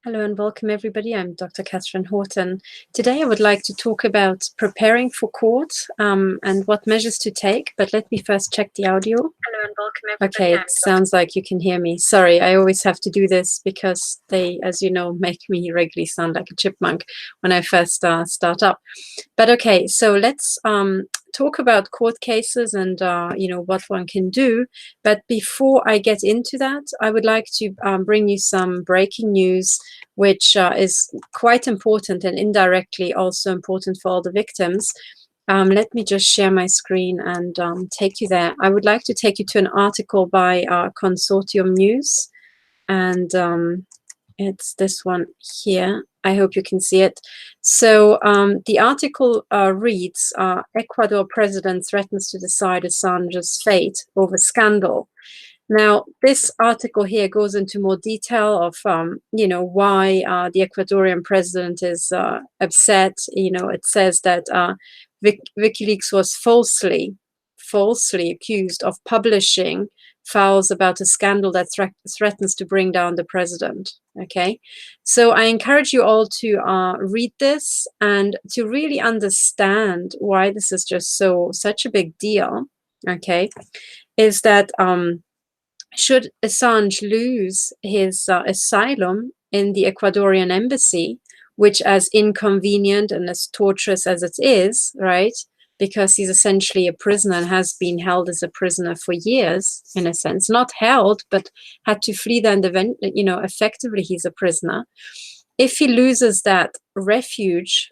Hello and welcome everybody. I'm Dr. Katherine Horton. Today I would like to talk about preparing for court and what measures to take, but let me first check the audio. Hello and welcome everybody. Okay, it sounds like you can hear me. Sorry, I always have to do this because they, as you know, make me regularly sound like a chipmunk when I first start up. But okay, so let's talk about court cases and what one can do. But before I get into that, I would like to bring you some breaking news, which is quite important and indirectly also important for all the victims. Let me just share my screen and take you there. I would like to take you to an article by Consortium News, and it's this one here. I hope you can see it. So the article reads, Ecuador president threatens to decide Assange's fate over scandal. Now, this article here goes into more detail of, why the Ecuadorian president is upset. It says that WikiLeaks was falsely accused of publishing files about a scandal that threatens to bring down the president. Okay, so I encourage you all to read this and to really understand why this is just such a big deal. Okay, is that should Assange lose his asylum in the Ecuadorian embassy, which, as inconvenient and as torturous as it is, right, because he's essentially a prisoner and has been held as a prisoner for years, in a sense, not held, but had to flee then, effectively he's a prisoner. If he loses that refuge,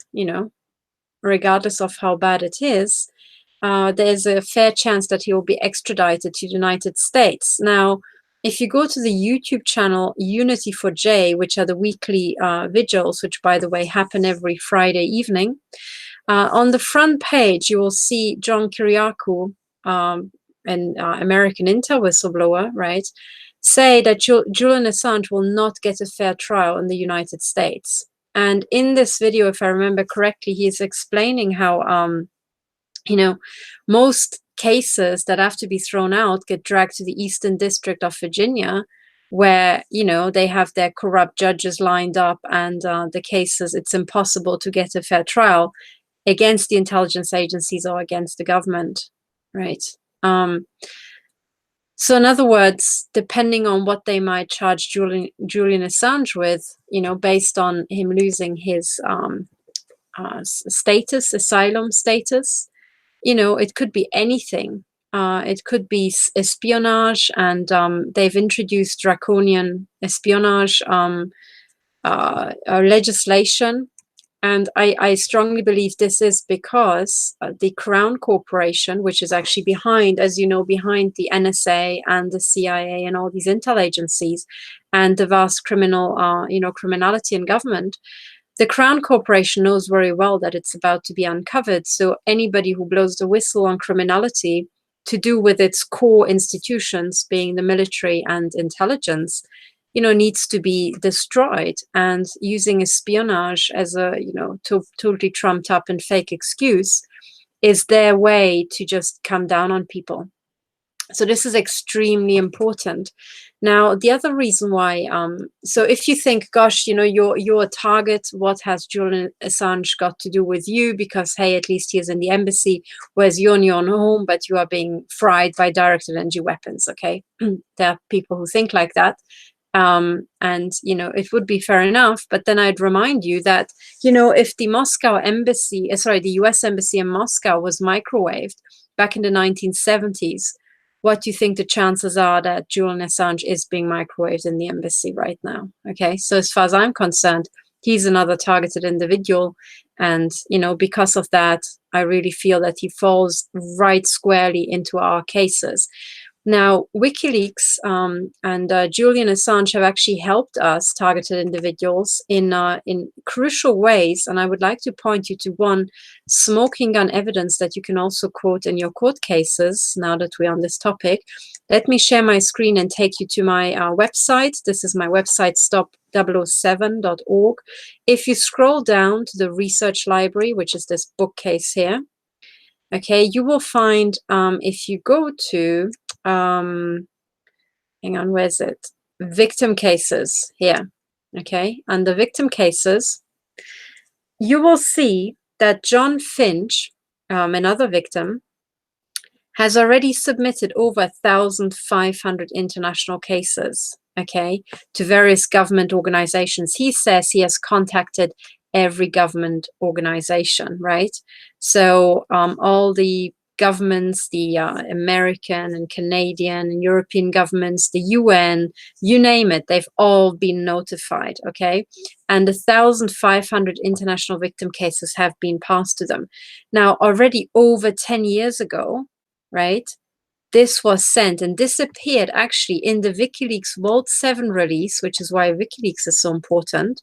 regardless of how bad it is, there's a fair chance that he will be extradited to the United States. Now, if you go to the YouTube channel Unity for J, which are the weekly vigils, which, by the way, happen every Friday evening, on the front page, you will see John Kiriakou, an American Intel whistleblower, right, say that Julian Assange will not get a fair trial in the United States. And in this video, if I remember correctly, he's explaining how most cases that have to be thrown out get dragged to the Eastern District of Virginia, where, they have their corrupt judges lined up, and the cases, it's impossible to get a fair trial against the intelligence agencies or against the government, right? So in other words, depending on what they might charge Julian Assange with, based on him losing his asylum status, it could be anything. It could be espionage, and they've introduced draconian espionage legislation. And I strongly believe this is because the Crown Corporation, which is actually behind, as you know, behind the NSA and the CIA and all these intel agencies and the vast criminality in government, the Crown Corporation knows very well that it's about to be uncovered. So anybody who blows the whistle on criminality to do with its core institutions, being the military and intelligence, needs to be destroyed. And using espionage as a, totally trumped up and fake excuse is their way to just come down on people. So this is extremely important. Now, the other reason why, so if you think, gosh, you're a target, what has Julian Assange got to do with you? Because, hey, at least he is in the embassy, whereas you're in your own home, but you are being fried by directed energy weapons, okay? There are people who think like that. And, it would be fair enough, but then I'd remind you that, if the the US embassy in Moscow was microwaved back in the 1970s, what do you think the chances are that Julian Assange is being microwaved in the embassy right now? Okay, so as far as I'm concerned, he's another targeted individual. And, because of that, I really feel that he falls right squarely into our cases. Now, WikiLeaks and Julian Assange have actually helped us, targeted individuals, in crucial ways. And I would like to point you to one smoking gun evidence that you can also quote in your court cases, now that we're on this topic. Let me share my screen and take you to my website. This is my website, stop007.org. If you scroll down to the research library, which is this bookcase here, okay, you will find, if you go to, hang on, where's it? Victim cases here. okay, under victim cases, you will see that John Finch, another victim, has already submitted over 1,500 international cases, okay, to various government organizations. He says he has contacted every government organization, right? So all the governments, the American and Canadian and European governments, the UN, you name it, they've all been notified, okay? And 1,500 international victim cases have been passed to them. Now, already over 10 years ago, right, this was sent and disappeared actually in the WikiLeaks Vault 7 release, which is why WikiLeaks is so important.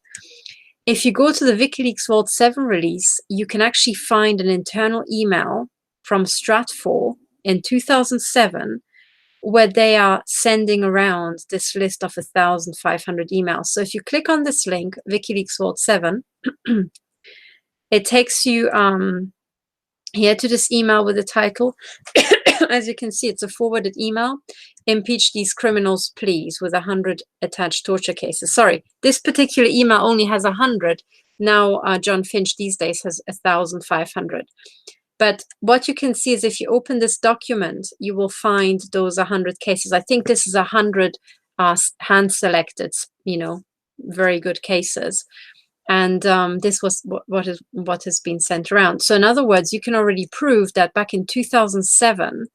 If you go to the WikiLeaks Vault 7 release, you can actually find an internal email from Stratfor in 2007 where they are sending around this list of 1,500 emails. So if you click on this link, WikiLeaks Vault 7, it takes you here to this email with the title. As you can see, it's a forwarded email. Impeach these criminals, please, with 100 attached torture cases. Sorry, this particular email only has 100. Now, John Finch these days has 1,500. But what you can see is if you open this document, you will find those 100 cases. I think this is 100 hand-selected, very good cases. And this was what has been sent around. So in other words, you can already prove that back in 2007,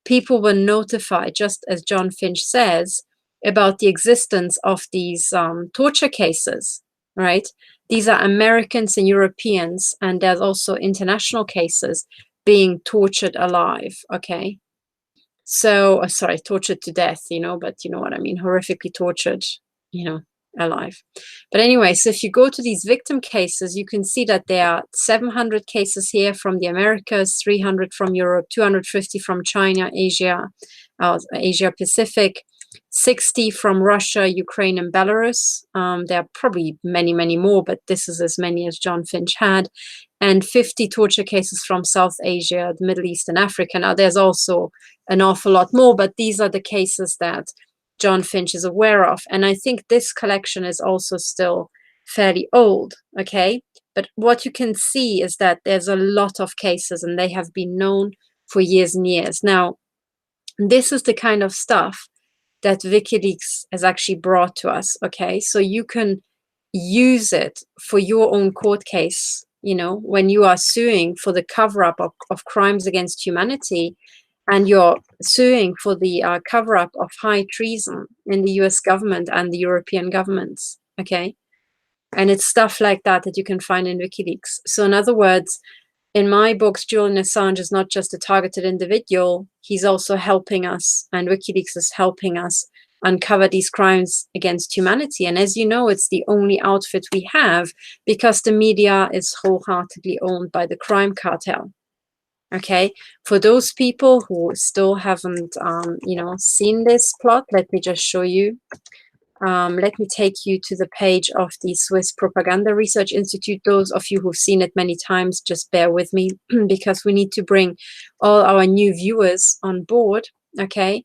people were notified, just as John Finch says, about the existence of these torture cases, right? These are Americans and Europeans, and there's also international cases being tortured alive, okay? So, sorry, tortured to death, but you know what I mean, horrifically tortured, alive. But anyway, so if you go to these victim cases, you can see that there are 700 cases here from the Americas, 300 from Europe, 250 from China, Asia Pacific, 60 from Russia, Ukraine, and Belarus. There are probably many, many more, but this is as many as John Finch had. And 50 torture cases from South Asia, the Middle East, and Africa. Now, there's also an awful lot more, but these are the cases that John Finch is aware of. And I think this collection is also still fairly old, okay? But what you can see is that there's a lot of cases and they have been known for years and years. Now, this is the kind of stuff that WikiLeaks has actually brought to us, okay? So you can use it for your own court case, when you are suing for the cover-up of crimes against humanity, and you're suing for the cover-up of high treason in the US government and the European governments, okay? And it's stuff like that that you can find in WikiLeaks. So in other words, in my books, Julian Assange is not just a targeted individual, he's also helping us, and WikiLeaks is helping us uncover these crimes against humanity. And as you know, it's the only outfit we have because the media is wholeheartedly owned by the crime cartel. Okay, for those people who still haven't, seen this plot, let me just show you. Let me take you to the page of the Swiss Propaganda Research Institute. Those of you who've seen it many times, just bear with me because we need to bring all our new viewers on board. Okay,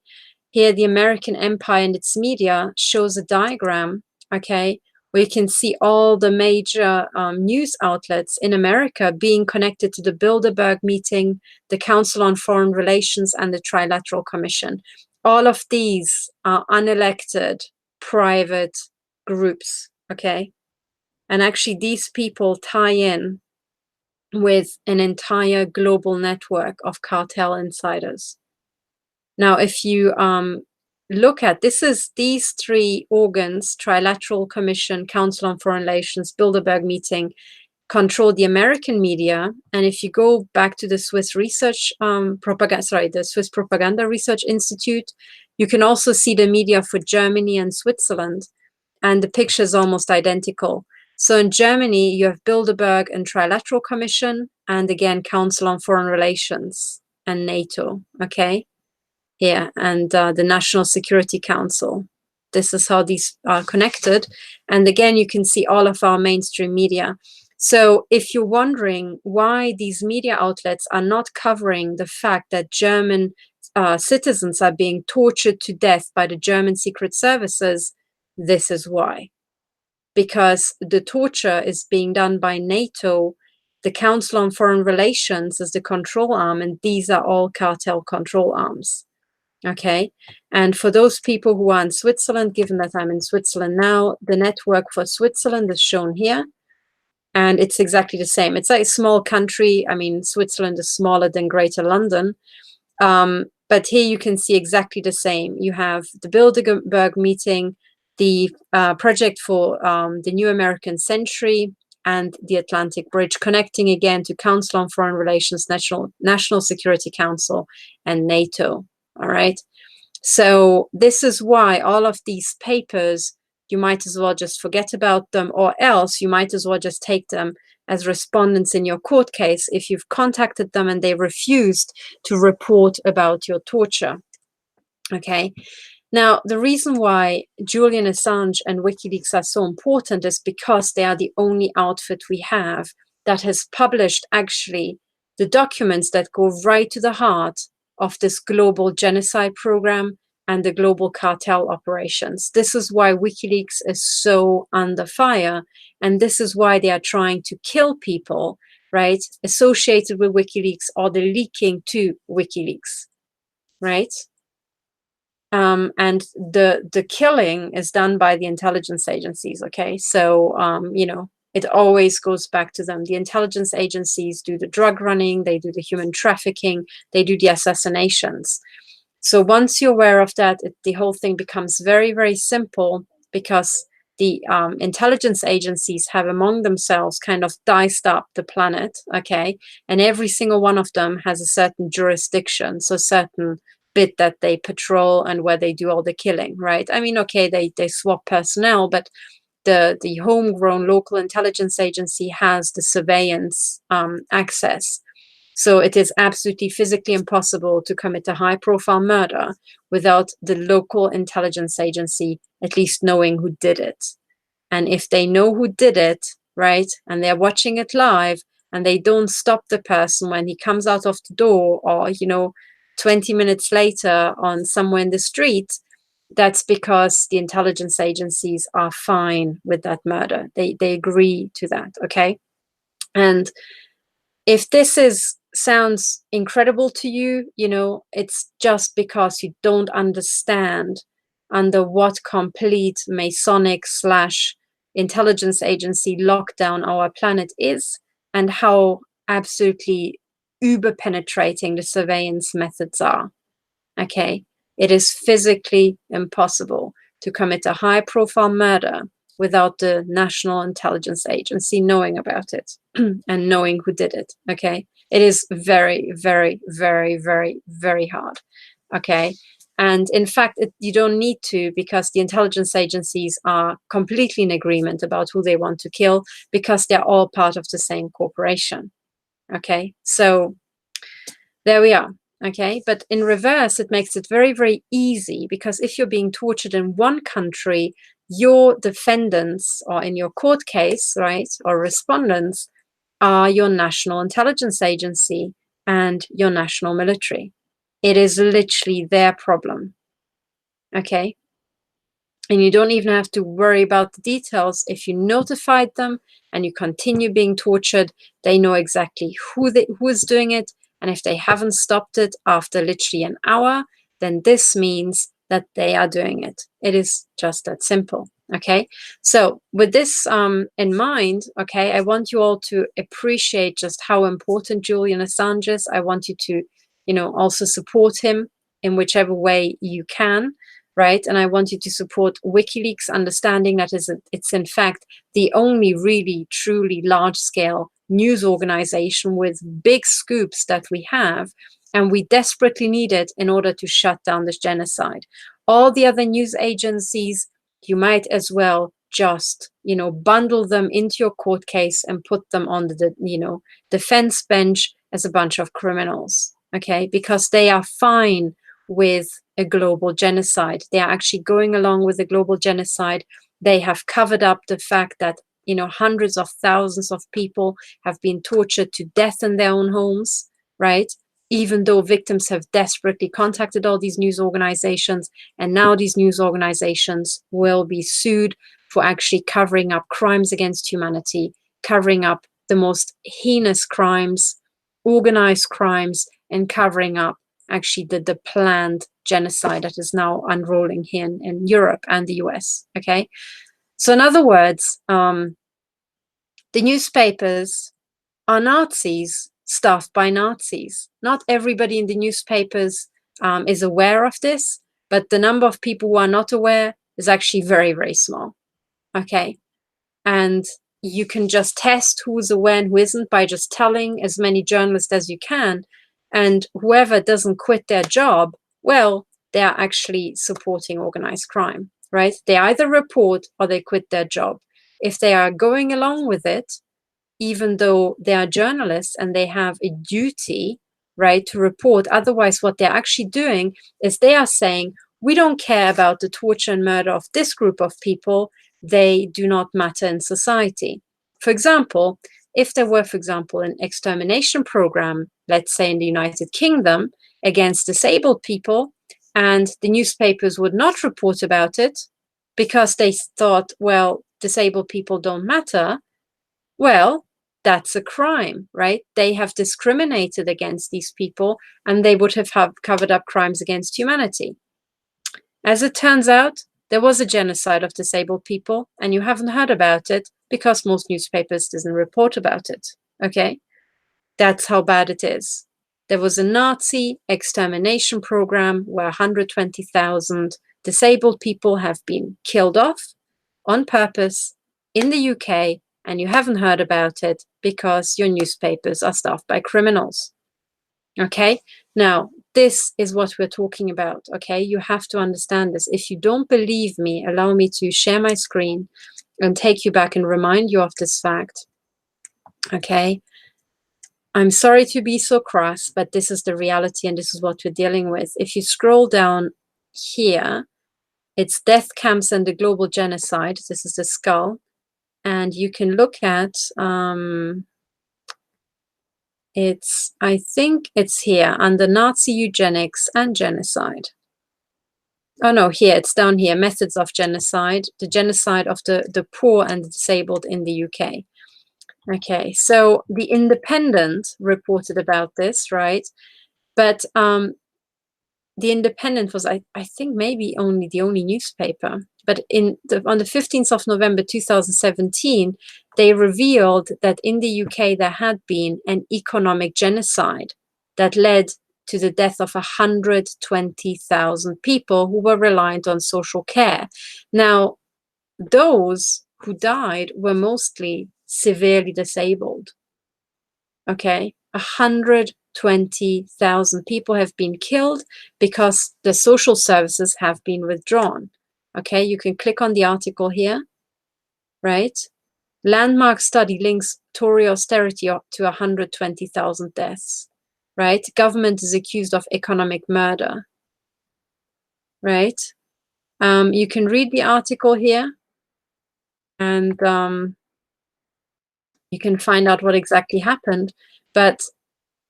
here the American Empire and its media shows a diagram, okay, where you can see all the major news outlets in America being connected to the Bilderberg meeting, the Council on Foreign Relations, and the Trilateral Commission. All of these are unelected, private groups, okay? And actually, these people tie in with an entire global network of cartel insiders. Now, if you look at these three organs, Trilateral Commission, Council on Foreign Relations, Bilderberg meeting, control the American media. And if you go back to the Swiss the Swiss Propaganda Research Institute, you can also see the media for Germany and Switzerland, and the picture is almost identical. So in Germany, you have Bilderberg and Trilateral Commission, and again, Council on Foreign Relations and NATO, okay? Yeah, and the National Security Council. This is how these are connected. And again, you can see all of our mainstream media. So if you're wondering why these media outlets are not covering the fact that German citizens are being tortured to death by the German secret services, this is why. because the torture is being done by NATO. The Council on Foreign Relations is the control arm, and these are all cartel control arms. Okay, and for those people who are in Switzerland, given that I'm in Switzerland now, the network for Switzerland is shown here, and it's exactly the same. It's like a small country. I mean, Switzerland is smaller than Greater London, but here you can see exactly the same. You have the Bilderberg meeting, the project for the New American Century, and the Atlantic Bridge, connecting again to Council on Foreign Relations, National Security Council, and NATO. All right. So this is why all of these papers, you might as well just forget about them, or else you might as well just take them as respondents in your court case if you've contacted them and they refused to report about your torture. Okay. Now, the reason why Julian Assange and WikiLeaks are so important is because they are the only outfit we have that has published actually the documents that go right to the heart of this global genocide program and the global cartel operations. This is why WikiLeaks is so under fire, and this is why they are trying to kill people, right, associated with WikiLeaks or the leaking to WikiLeaks, right? And the killing is done by the intelligence agencies, okay? So, you know, it always goes back to them. The intelligence agencies do the drug running, they do the human trafficking, they do the assassinations. So once you're aware of that, the whole thing becomes very, very simple, because the intelligence agencies have among themselves kind of diced up the planet, okay? And every single one of them has a certain jurisdiction, so certain bit that they patrol and where they do all the killing, right? I mean, okay, they swap personnel, but the homegrown local intelligence agency has the surveillance access. So it is absolutely physically impossible to commit a high-profile murder without the local intelligence agency at least knowing who did it. And if they know who did it, right, and they're watching it live, and they don't stop the person when he comes out of the door, or, you know, 20 minutes later on somewhere in the street, that's because the intelligence agencies are fine with that murder. They agree to that, okay? And if this sounds incredible to you, you know, it's just because you don't understand under what complete Masonic / intelligence agency lockdown our planet is, and how absolutely uber penetrating the surveillance methods are. Okay, it is physically impossible to commit a high profile murder without the National Intelligence Agency knowing about it and knowing who did it. Okay, it is very, very, very, very, very hard. Okay, and in fact, you don't need to, because the intelligence agencies are completely in agreement about who they want to kill, because they're all part of the same corporation. Okay, so there we are. Okay, but in reverse, it makes it very, very easy, because if you're being tortured in one country, your defendants, or in your court case, right, or respondents, are your national intelligence agency and your national military. It is literally their problem. Okay. And you don't even have to worry about the details. If you notified them and you continue being tortured, they know exactly who is doing it. And if they haven't stopped it after literally an hour, then this means that they are doing it. It is just that simple. Okay. So with this in mind, okay, I want you all to appreciate just how important Julian Assange is. I want you to, you know, also support him in whichever way you can. Right. And I want you to support WikiLeaks, understanding that it's in fact the only really, truly large scale news organization with big scoops that we have. And we desperately need it in order to shut down this genocide. All the other news agencies, you might as well just, you know, bundle them into your court case and put them on the, you know, defense bench as a bunch of criminals. Okay, because they are fine with a global genocide. They are actually going along with the global genocide. They have covered up the fact that, you know, hundreds of thousands of people have been tortured to death in their own homes, right? Even though victims have desperately contacted all these news organizations, and now these news organizations will be sued for actually covering up crimes against humanity, covering up the most heinous crimes, organized crimes, and covering up actually the planned genocide that is now unrolling here in Europe and the US. Okay, so in other words, the newspapers are Nazis staffed by Nazis. Not everybody in the newspapers is aware of this, but the number of people who are not aware is actually very, very small. Okay, and you can just test who's aware and who isn't by just telling as many journalists as you can. And whoever doesn't quit their job, well, they are actually supporting organized crime, right? They either report or they quit their job. If they are going along with it, even though they are journalists and they have a duty, right, to report. Otherwise, what they're actually doing is they are saying, we don't care about the torture and murder of this group of people. They do not matter in society. For example, if there were, for example, an extermination program, let's say in the United Kingdom, against disabled people, and the newspapers would not report about it because they thought, well, disabled people don't matter, well, that's a crime, right? They have discriminated against these people and they would have covered up crimes against humanity. As it turns out, there was a genocide of disabled people and you haven't heard about it because most newspapers didn't report about it, okay? That's how bad it is. There was a Nazi extermination program where 120,000 disabled people have been killed off on purpose in the UK, and you haven't heard about it because your newspapers are staffed by criminals. Okay, now this is what we're talking about. Okay, you have to understand this. If you don't believe me, allow me to share my screen and take you back and remind you of this fact. Okay, I'm sorry to be so crass, but this is the reality and this is what we're dealing with. If you scroll down here, it's death camps and the global genocide. This is the skull. And you can look at, I think it's here, under Nazi eugenics and genocide. Oh no, here, it's down here, methods of genocide, the genocide of the poor and the disabled in the UK. Okay, so The Independent reported about this, right? But The Independent was, I think, maybe the only newspaper. But on the 15th of November 2017, they revealed that in the UK there had been an economic genocide that led to the death of 120,000 people who were reliant on social care. Now, those who died were mostly severely disabled. Okay, 120,000 people have been killed because the social services have been withdrawn. Okay, you can click on the article here, right? Landmark study links Tory austerity up to 120,000 deaths, right? Government is accused of economic murder, right? You can read the article here and you can find out what exactly happened. But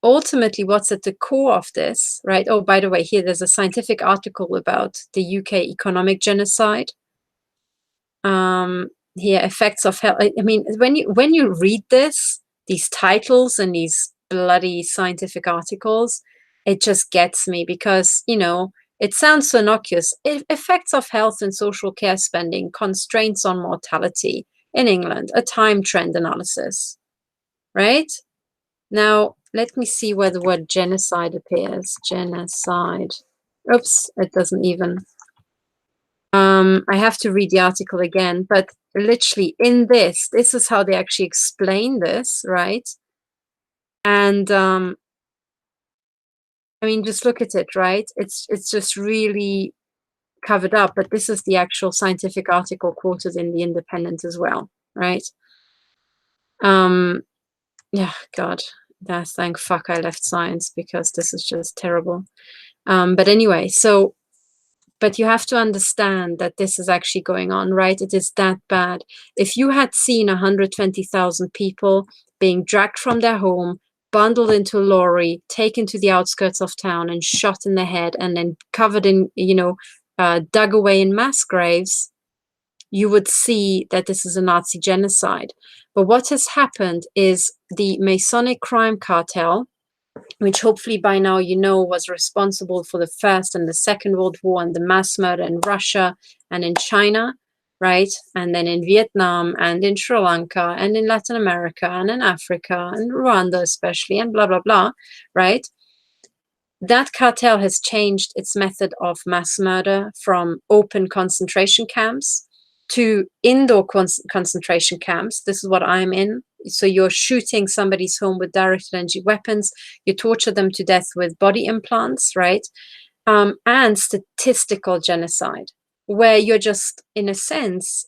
ultimately, what's at the core of this, right? Oh, by the way, here there's a scientific article about the UK economic genocide. Here, effects of health. I mean, when you read these titles and these bloody scientific articles, it just gets me because, you know, it sounds so innocuous. Effects of health and social care spending, constraints on mortality in England, a time trend analysis, right? Now, let me see where the word genocide appears. Genocide. Oops, it doesn't even. I have to read the article again, but literally in this is how they actually explain this, right? And I mean, just look at it, right? It's just really covered up, but this is the actual scientific article quoted in The Independent as well, right? Yeah, God, thank fuck I left science because this is just terrible. But anyway, so, but you have to understand that this is actually going on, right? It is that bad. If you had seen 120,000 people being dragged from their home, bundled into a lorry, taken to the outskirts of town and shot in the head and then covered in, you know, dug away in mass graves, you would see that this is a Nazi genocide. But what has happened is the Masonic crime cartel, which hopefully by now you know was responsible for the First and the Second World War and the mass murder in Russia and in China, right? And then in Vietnam and in Sri Lanka and in Latin America and in Africa and Rwanda especially and blah, blah, blah, right? That cartel has changed its method of mass murder from open concentration camps to indoor concentration camps. This is what I'm in. So you're shooting somebody's home with directed energy weapons. You torture them to death with body implants, right? And statistical genocide, where you're just, in a sense,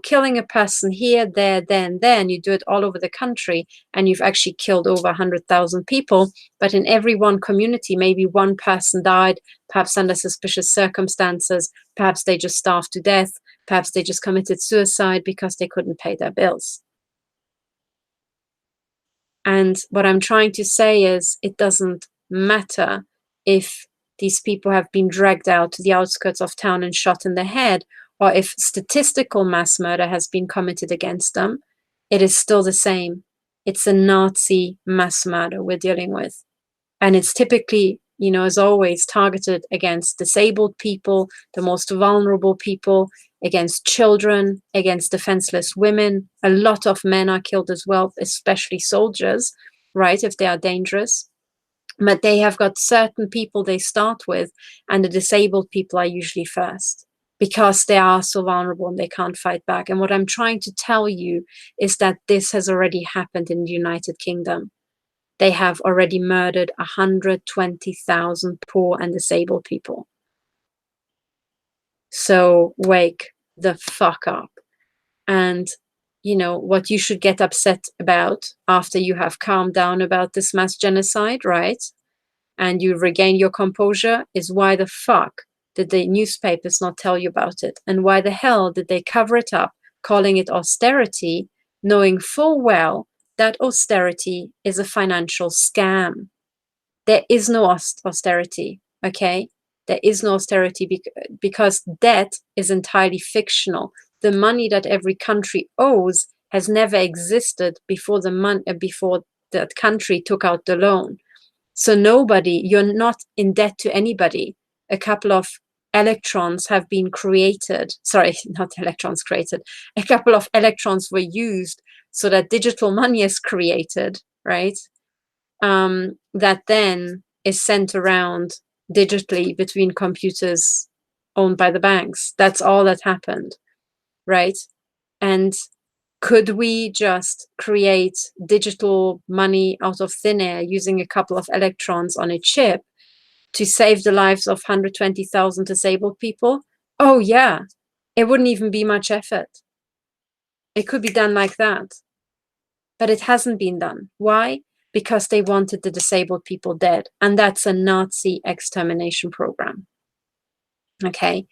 killing a person here, there, then, and you do it all over the country, and you've actually killed over 100,000 people. But in every one community, maybe one person died, perhaps under suspicious circumstances, perhaps they just starved to death, perhaps they just committed suicide because they couldn't pay their bills. And what I'm trying to say is it doesn't matter if these people have been dragged out to the outskirts of town and shot in the head, or if statistical mass murder has been committed against them, it is still the same. It's a Nazi mass murder we're dealing with. And it's typically, as always, targeted against disabled people, the most vulnerable people, against children, against defenseless women. A lot of men are killed as well, especially soldiers, right, if they are dangerous. But they have got certain people they start with, and the disabled people are usually first because they are so vulnerable and they can't fight back. And what I'm trying to tell you is that this has already happened in the United Kingdom. They have already murdered 120,000 poor and disabled people. So wake the fuck up. And what you should get upset about after you have calmed down about this mass genocide, right? And you regain your composure is why the fuck did the newspapers not tell you about it? And why the hell did they cover it up, calling it austerity, knowing full well that austerity is a financial scam? There is no austerity, okay? There is no austerity because debt is entirely fictional. The money that every country owes has never existed before that country took out the loan. So you're not in debt to anybody. A couple of electrons have been created. Sorry, not electrons created. A couple of electrons were used so that digital money is created, right? That then is sent around digitally between computers owned by the banks. That's all that happened, right? And could we just create digital money out of thin air using a couple of electrons on a chip to save the lives of 120,000 disabled people? Oh, yeah. It wouldn't even be much effort. It could be done like that. But it hasn't been done. Why? Because they wanted the disabled people dead. And that's a Nazi extermination program. Okay.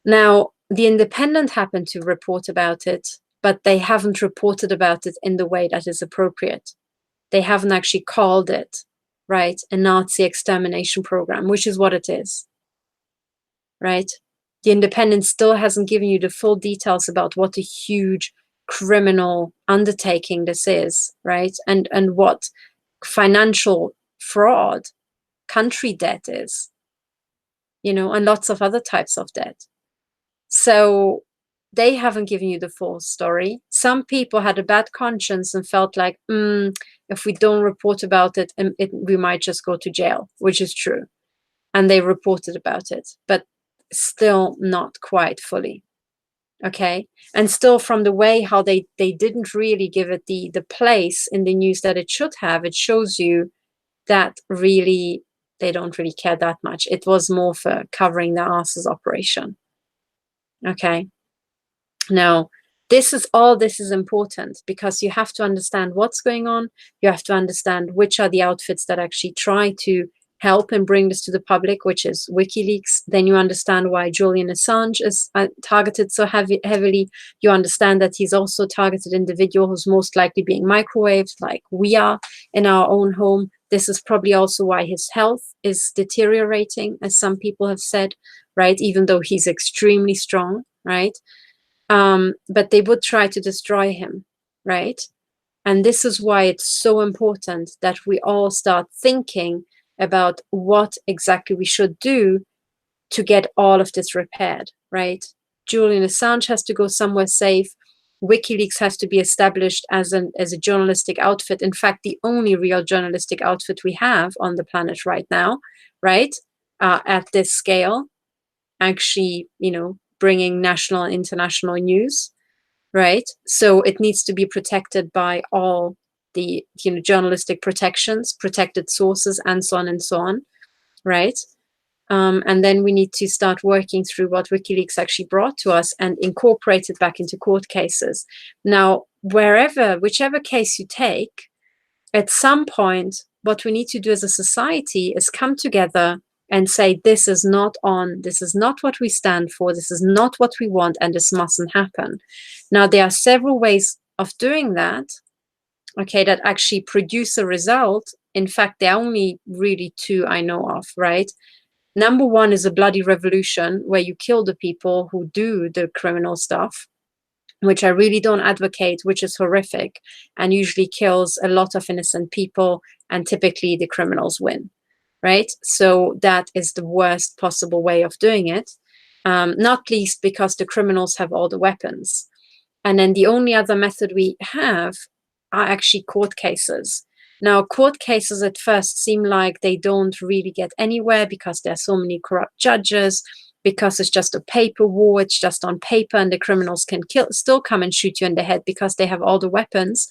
Now, The Independent happened to report about it, but they haven't reported about it in the way that is appropriate. They haven't actually called it, right, a Nazi extermination program, which is what it is, right? The Independent still hasn't given you the full details about what a huge criminal undertaking this is, right? And what financial fraud, country debt is, and lots of other types of debt. So they haven't given you the full story. Some people had a bad conscience and felt like, if we don't report about it, we might just go to jail, which is true. And they reported about it, but still not quite fully. Okay. And still from the way how they didn't really give it the place in the news that it should have, it shows you that really they don't really care that much. It was more for covering their asses operation. Okay. Now, this is important because you have to understand what's going on. You have to understand which are the outfits that actually try to help and bring this to the public, which is WikiLeaks. Then you understand why Julian Assange is targeted so heavily. You understand that he's also a targeted individual who's most likely being microwaved like we are in our own home. This is probably also why his health is deteriorating, as some people have said, right? Even though he's extremely strong, right? but they would try to destroy him, right? And this is why it's so important that we all start thinking about what exactly we should do to get all of this repaired, right? Julian Assange has to go somewhere safe. WikiLeaks has to be established as a journalistic outfit. In fact, the only real journalistic outfit we have on the planet right now, right? At this scale, actually, bringing national and international news, right? So it needs to be protected by all the journalistic protections, protected sources, and so on, right? And then we need to start working through what WikiLeaks actually brought to us and incorporate it back into court cases. Now, whichever case you take, at some point, what we need to do as a society is come together and say, this is not what we stand for, this is not what we want, and this mustn't happen. Now, there are several ways of doing that, okay, that actually produce a result. In fact, there are only really two I know of, right? Number one is a bloody revolution where you kill the people who do the criminal stuff, which I really don't advocate, which is horrific and usually kills a lot of innocent people, and typically the criminals win, right? So that is the worst possible way of doing it, not least because the criminals have all the weapons. And then the only other method we have are actually court cases. Now, court cases at first seem like they don't really get anywhere because there are so many corrupt judges, because it's just a paper war, it's just on paper, and the criminals can still come and shoot you in the head because they have all the weapons.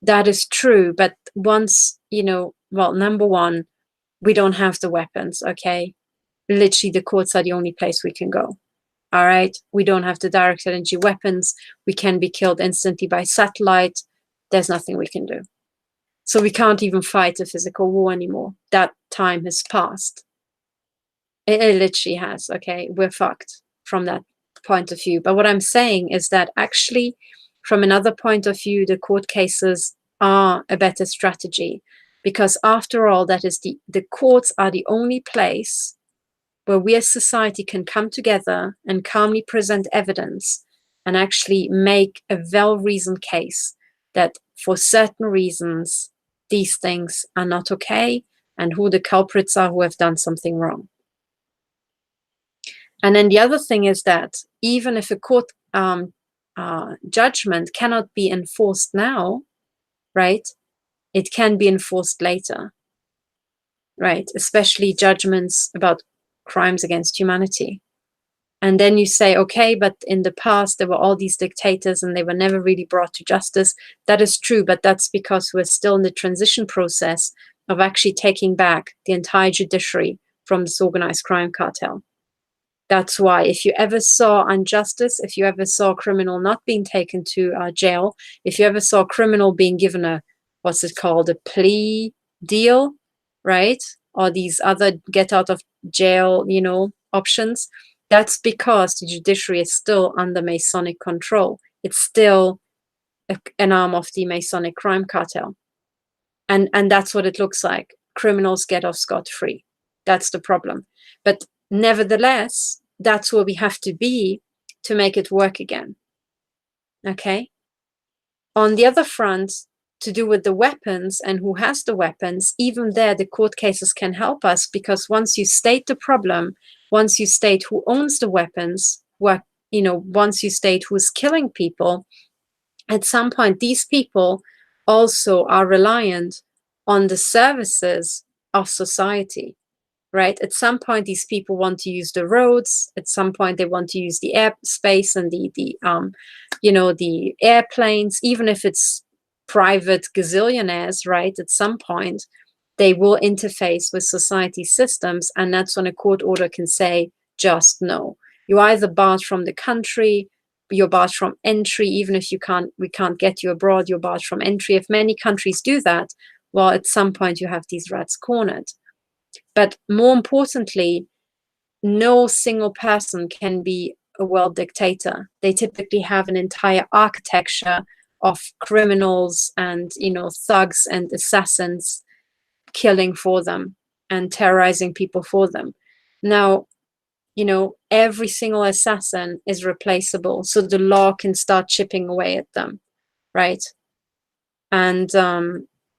That is true, but once, number one, we don't have the weapons, okay? Literally, the courts are the only place we can go. All right, we don't have the direct energy weapons. We can be killed instantly by satellite. There's nothing we can do. So we can't even fight a physical war anymore. That time has passed. It literally has, okay? We're fucked from that point of view. But what I'm saying is that actually, from another point of view, the court cases are a better strategy, because after all, that is the courts are the only place where we as society can come together and calmly present evidence and actually make a well-reasoned case that for certain reasons, these things are not okay, and who the culprits are who have done something wrong. And then the other thing is that even if a court judgment cannot be enforced now, right, it can be enforced later, right? Especially judgments about crimes against humanity. And then you say, okay, but in the past, there were all these dictators and they were never really brought to justice. That is true, but that's because we're still in the transition process of actually taking back the entire judiciary from this organized crime cartel. That's why if you ever saw injustice, if you ever saw a criminal not being taken to jail, if you ever saw a criminal being given a plea deal, right? Or these other get out of jail, options, that's because the judiciary is still under Masonic control. It's still an arm of the Masonic crime cartel. And that's what it looks like. Criminals get off scot-free. That's the problem. But nevertheless, that's where we have to be to make it work again. Okay? On the other front, to do with the weapons and who has the weapons, even there, the court cases can help us, because once you state the problem, once you state who owns the weapons, once you state who's killing people, at some point, these people also are reliant on the services of society, right? At some point, these people want to use the roads. At some point, they want to use the airspace and the airplanes, even if it's private gazillionaires, right? At some point, they will interface with society systems, and that's when a court order can say, just no. You're either barred from the country, you're barred from entry, even if we can't get you abroad, you're barred from entry. If many countries do that, well, at some point you have these rats cornered. But more importantly, no single person can be a world dictator. They typically have an entire architecture of criminals and, thugs and assassins killing for them and terrorizing people for them. Now, you know, every single assassin is replaceable, so the law can start chipping away at them, right? And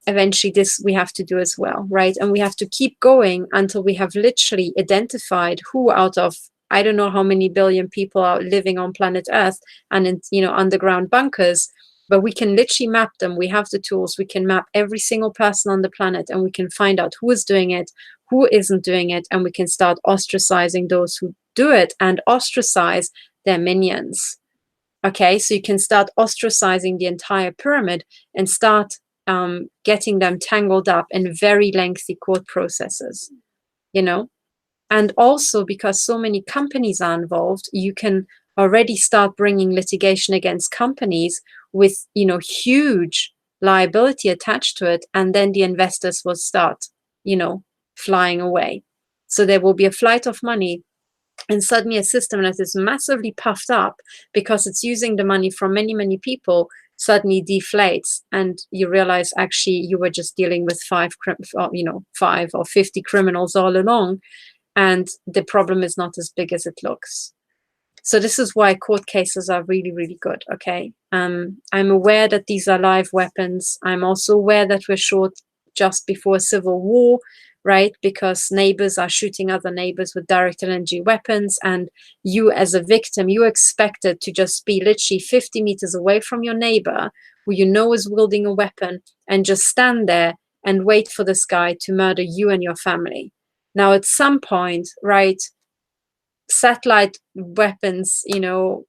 eventually this we have to do as well, right? And we have to keep going until we have literally identified who out of I don't know how many billion people are living on planet Earth and in, you know, underground bunkers, but we can literally map them. We have the tools. We can map every single person on the planet, and we can find out who is doing it, who isn't doing it, and we can start ostracizing those who do it and ostracize their minions. Okay, so you can start ostracizing the entire pyramid and start getting them tangled up in very lengthy court processes, you know? And also because so many companies are involved, you can already start bringing litigation against companies with, you know, huge liability attached to it. And then the investors will start, you know, flying away. So there will be a flight of money, and suddenly a system that is massively puffed up because it's using the money from many, many people suddenly deflates, and you realize actually you were just dealing with 5 or 50 criminals all along, and the problem is not as big as it looks. So this is why court cases are really, really good, okay? I'm aware that these are live weapons. I'm also aware that we're short just before a civil war, right? Because neighbors are shooting other neighbors with direct energy weapons, and you as a victim, you're expected to just be literally 50 meters away from your neighbor, who you know is wielding a weapon, and just stand there and wait for this guy to murder you and your family. Now, at some point, right, satellite weapons, you know,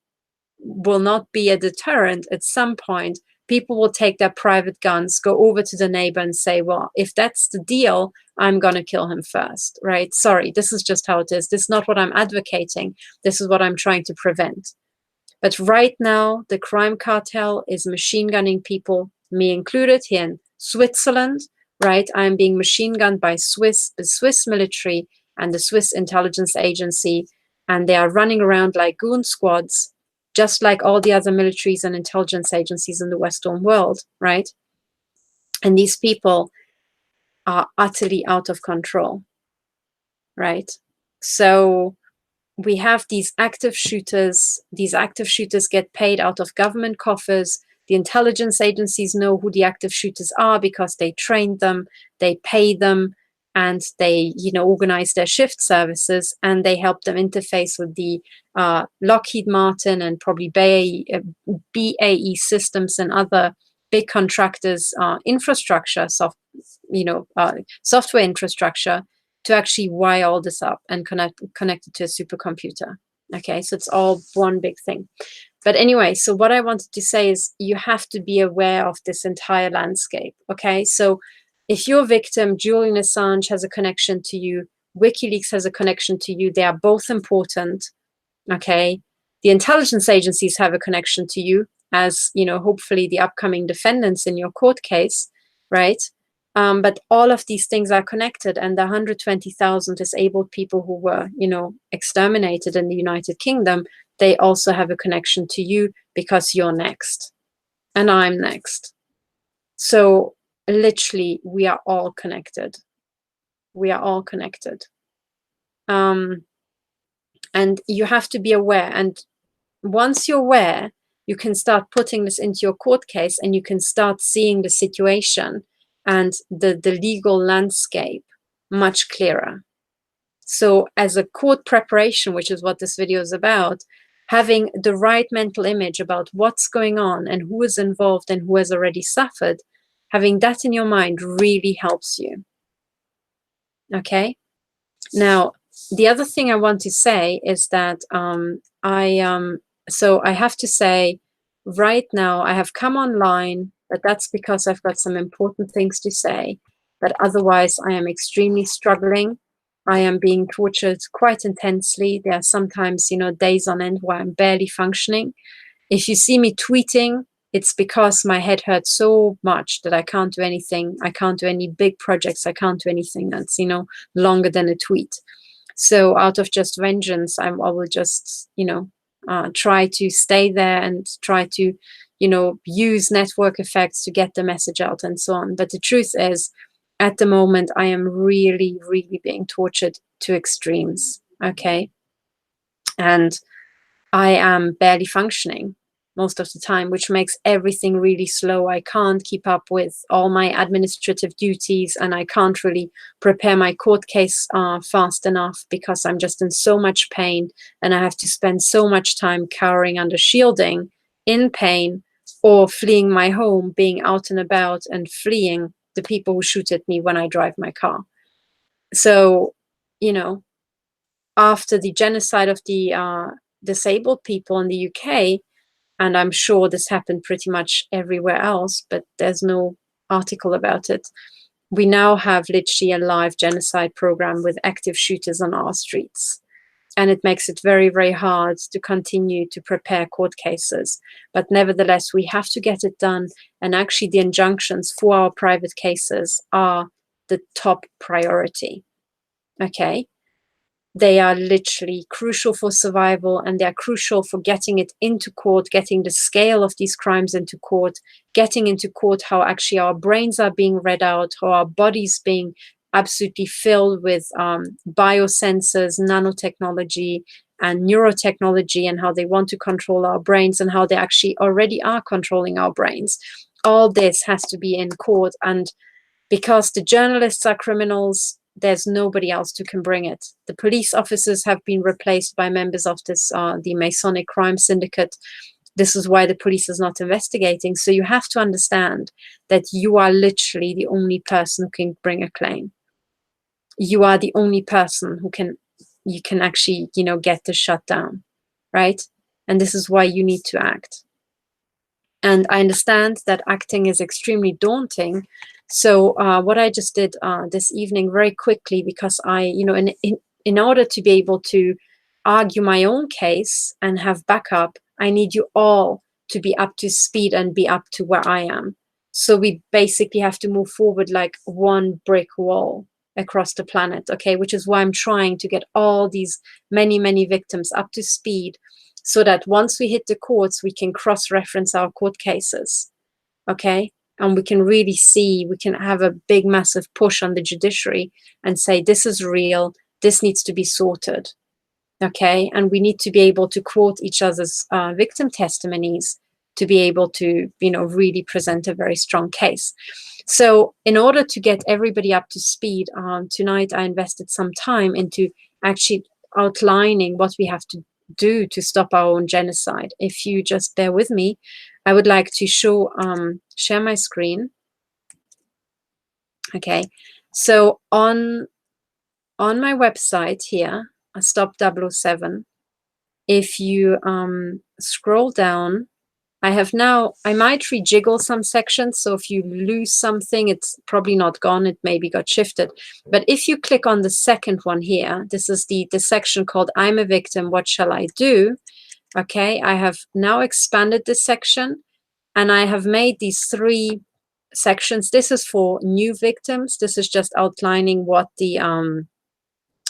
will not be a deterrent. At some point, people will take their private guns, go over to the neighbor and say, well, if that's the deal, I'm going to kill him first, right? Sorry, this is just how it is. This is not what I'm advocating. This is what I'm trying to prevent. But right now, the crime cartel is machine gunning people, me included, here in Switzerland, right? I'm being machine gunned by the Swiss military and the Swiss intelligence agency, and they are running around like goon squads, just like all the other militaries and intelligence agencies in the Western world, right? And these people are utterly out of control, right? So we have these active shooters. These active shooters get paid out of government coffers. The intelligence agencies know who the active shooters are because they trained them, they pay them, and they, you know, organize their shift services, and they help them interface with the Lockheed Martin and probably BAE Systems and other big contractors' infrastructure, software infrastructure, to actually wire all this up and connect it to a supercomputer. Okay, so it's all one big thing. But anyway, so what I wanted to say is you have to be aware of this entire landscape. Okay, so if your victim, Julian Assange, has a connection to you, WikiLeaks has a connection to you, they are both important. Okay, the intelligence agencies have a connection to you, as you know, hopefully the upcoming defendants in your court case, right? But all of these things are connected, and the 120,000 disabled people who were, you know, exterminated in the United Kingdom, they also have a connection to you because you're next, and I'm next. So literally, we are all connected. We are all connected. And you have to be aware. And once you're aware, you can start putting this into your court case, and you can start seeing the situation and the legal landscape much clearer. So as a court preparation, which is what this video is about, having the right mental image about what's going on and who is involved and who has already suffered, having that in your mind really helps you. Okay? Now, the other thing I want to say is that so I have to say, right now I have come online, but that's because I've got some important things to say. But otherwise, I am extremely struggling. I am being tortured quite intensely. There are sometimes, you know, days on end where I'm barely functioning. If you see me tweeting, it's because my head hurts so much that I can't do anything. I can't do any big projects. I can't do anything that's, you know, longer than a tweet. So out of just vengeance, I will just, you know, try to stay there and try to, you know, use network effects to get the message out and so on. But the truth is, at the moment, I am really, really being tortured to extremes. Okay. and I am barely functioning most of the time, which makes everything really slow. I can't keep up with all my administrative duties, and I can't really prepare my court case fast enough because I'm just in so much pain, and I have to spend so much time cowering under shielding in pain, or fleeing my home, being out and about and fleeing the people who shoot at me when I drive my car. So, you know, after the genocide of the disabled people in the UK, and I'm sure this happened pretty much everywhere else, but there's no article about it, we now have literally a live genocide program with active shooters on our streets. And it makes it very, very hard to continue to prepare court cases. But nevertheless, we have to get it done. And actually, the injunctions for our private cases are the top priority. Okay? They are literally crucial for survival, and they're crucial for getting it into court, getting the scale of these crimes into court, getting into court how actually our brains are being read out, how our bodies being absolutely filled with biosensors, nanotechnology, and neurotechnology, and how they want to control our brains, and how they actually already are controlling our brains. All this has to be in court, and because the journalists are criminals, there's nobody else who can bring it. The police officers have been replaced by members of this, the Masonic crime syndicate. This is why the police is not investigating. So you have to understand that you are literally the only person who can bring a claim. You are the only person who you can actually, get this shut down, right? And this is why you need to act. And I understand that acting is extremely daunting. So what I just did this evening very quickly, because I, in order to be able to argue my own case and have backup, I need you all to be up to speed and be up to where I am. So we basically have to move forward like one brick wall across the planet, okay? Which is why I'm trying to get all these many, many victims up to speed, so that once we hit the courts, we can cross-reference our court cases, okay? And we can really see, we can have a big, massive push on the judiciary and say, this is real, this needs to be sorted, okay? And we need to be able to quote each other's victim testimonies to be able to, really present a very strong case. So in order to get everybody up to speed, tonight I invested some time into actually outlining what we have to do to stop our own genocide. If you just bear with me, I would like to share my screen. Okay, so on my website here, Stop 007, if you scroll down, I might rejiggle some sections, so if you lose something, it's probably not gone, it maybe got shifted. But if you click on the second one here, this is the section called I'm a Victim, What Shall I Do? Okay, I have now expanded this section, and I have made these 3 sections. This is for new victims. This is just outlining what the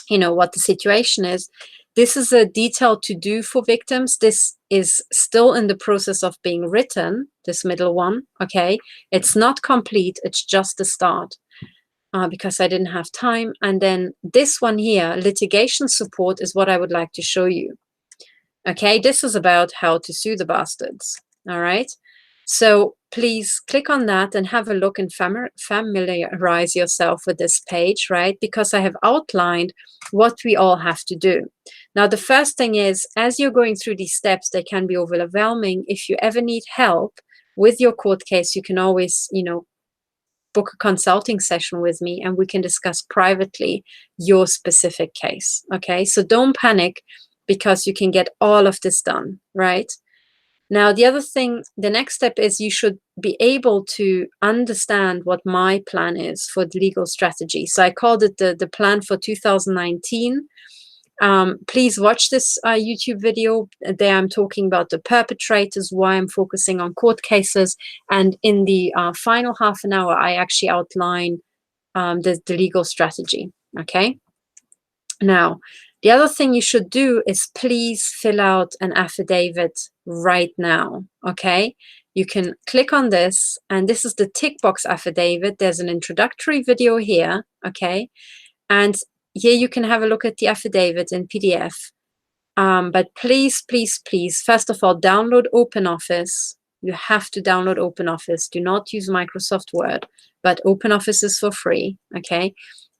what the situation is. This is a detailed to-do for victims. This is still in the process of being written, this middle one, okay? It's not complete, it's just the start, because I didn't have time. And then this one here, litigation support, is what I would like to show you. Okay, this is about how to sue the bastards, all right? So please click on that and have a look and familiarize yourself with this page, right? Because I have outlined what we all have to do. Now, the first thing is, as you're going through these steps, they can be overwhelming. If you ever need help with your court case, you can always, book a consulting session with me, and we can discuss privately your specific case, okay? So don't panic, because you can get all of this done, right? Now, the other thing, the next step is you should be able to understand what my plan is for the legal strategy. So I called it the plan for 2019. Please watch this YouTube video. There I'm talking about the perpetrators, why I'm focusing on court cases. And in the final half an hour, I actually outline the legal strategy, okay? Now, the other thing you should do is please fill out an affidavit right now, okay? You can click on this, and this is the tick box affidavit. There's an introductory video here, okay? And here you can have a look at the affidavit in PDF. But please, please, please, first of all, download OpenOffice. You have to download OpenOffice. Do not use Microsoft Word, but OpenOffice is for free, okay?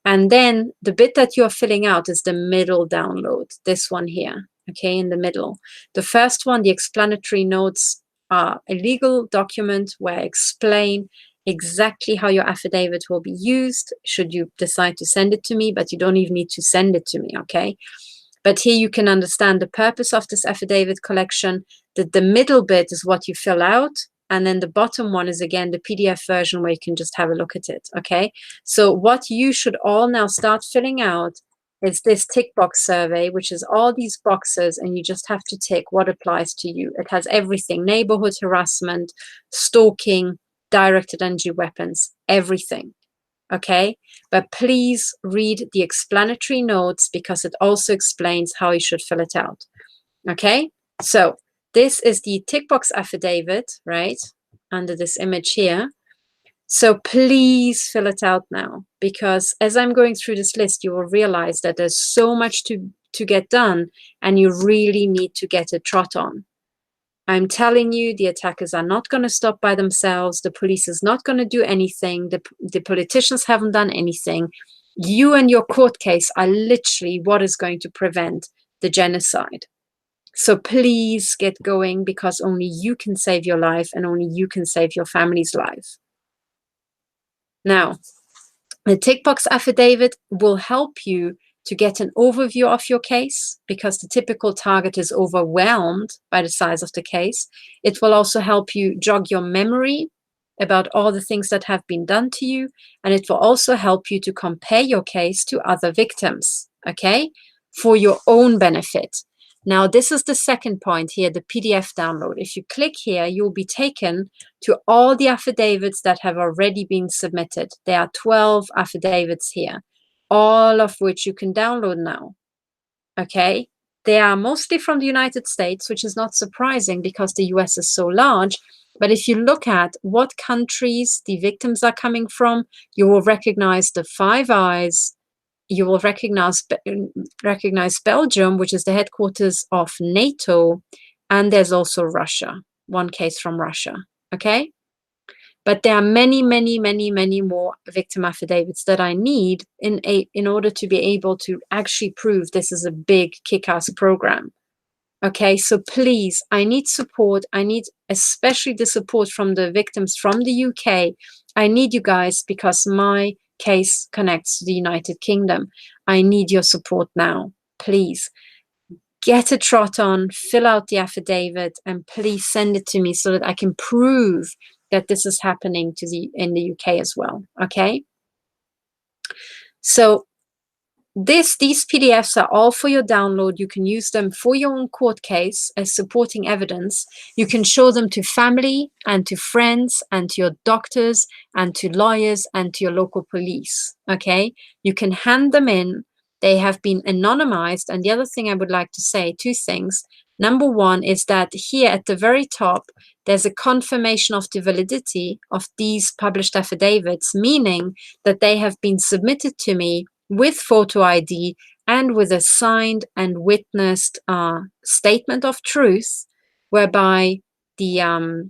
And then the bit that you're filling out is the middle download, this one here, okay, in the middle. The first one, the explanatory notes, are a legal document where I explain exactly how your affidavit will be used should you decide to send it to me, but you don't even need to send it to me, okay? But here you can understand the purpose of this affidavit collection, that the middle bit is what you fill out, and then the bottom one is, again, the PDF version where you can just have a look at it, okay? So what you should all now start filling out is this tick box survey, which is all these boxes, and you just have to tick what applies to you. It has everything: neighborhood harassment, stalking, directed energy weapons, everything. Okay, but please read the explanatory notes because it also explains how you should fill it out. Okay, so this is the tick box affidavit, right, under this image here. So please fill it out now, because as I'm going through this list, you will realize that there's so much to get done, and you really need to get a trot on. I'm telling you, the attackers are not going to stop by themselves. The police is not going to do anything. The politicians haven't done anything. You and your court case are literally what is going to prevent the genocide. So please get going, because only you can save your life and only you can save your family's life. Now, the tick box affidavit will help you to get an overview of your case, because the typical target is overwhelmed by the size of the case. It will also help you jog your memory about all the things that have been done to you, and it will also help you to compare your case to other victims, okay, for your own benefit. Now, this is the second point here, the PDF download. If you click here, you'll be taken to all the affidavits that have already been submitted. There are 12 affidavits here, all of which you can download now, okay? They are mostly from the United States, which is not surprising because the US is so large. But if you look at what countries the victims are coming from, you will recognize the Five Eyes. You will recognize Belgium, which is the headquarters of NATO, and there's also Russia, one case from Russia, okay? But there are many, many, many, many more victim affidavits that I need in order to be able to actually prove this is a big kick-ass program. Okay, so please, I need support. I need especially the support from the victims from the UK. I need you guys because my case connects to the United Kingdom. I need your support now. Please get a trot on, fill out the affidavit, and please send it to me so that I can prove that this is happening in the UK as well. Okay. So these PDFs are all for your download. You can use them for your own court case as supporting evidence. You can show them to family and to friends and to your doctors and to lawyers and to your local police. Okay, you can hand them in. They have been anonymized. And the other thing I would like to say, two things. Number one is that here at the very top, there's a confirmation of the validity of these published affidavits, meaning that they have been submitted to me with photo ID and with a signed and witnessed statement of truth, whereby the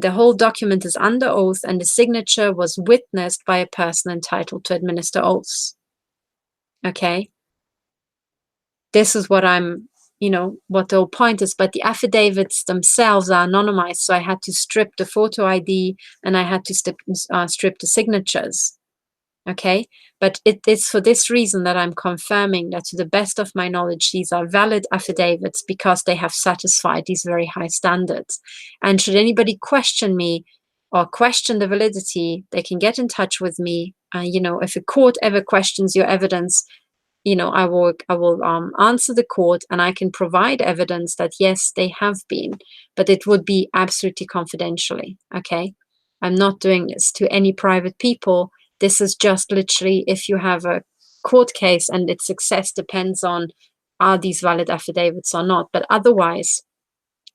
whole document is under oath and the signature was witnessed by a person entitled to administer oaths. Okay, this is what what the whole point is, but the affidavits themselves are anonymized, so I had to strip the photo ID and I had to strip the signatures. Okay, but it is for this reason that I'm confirming that to the best of my knowledge, these are valid affidavits because they have satisfied these very high standards. And should anybody question me or question the validity, they can get in touch with me. If a court ever questions your evidence, I will answer the court and I can provide evidence that yes, they have been, but it would be absolutely confidentially. Okay, I'm not doing this to any private people. This is just literally if you have a court case and its success depends on are these valid affidavits or not. But otherwise,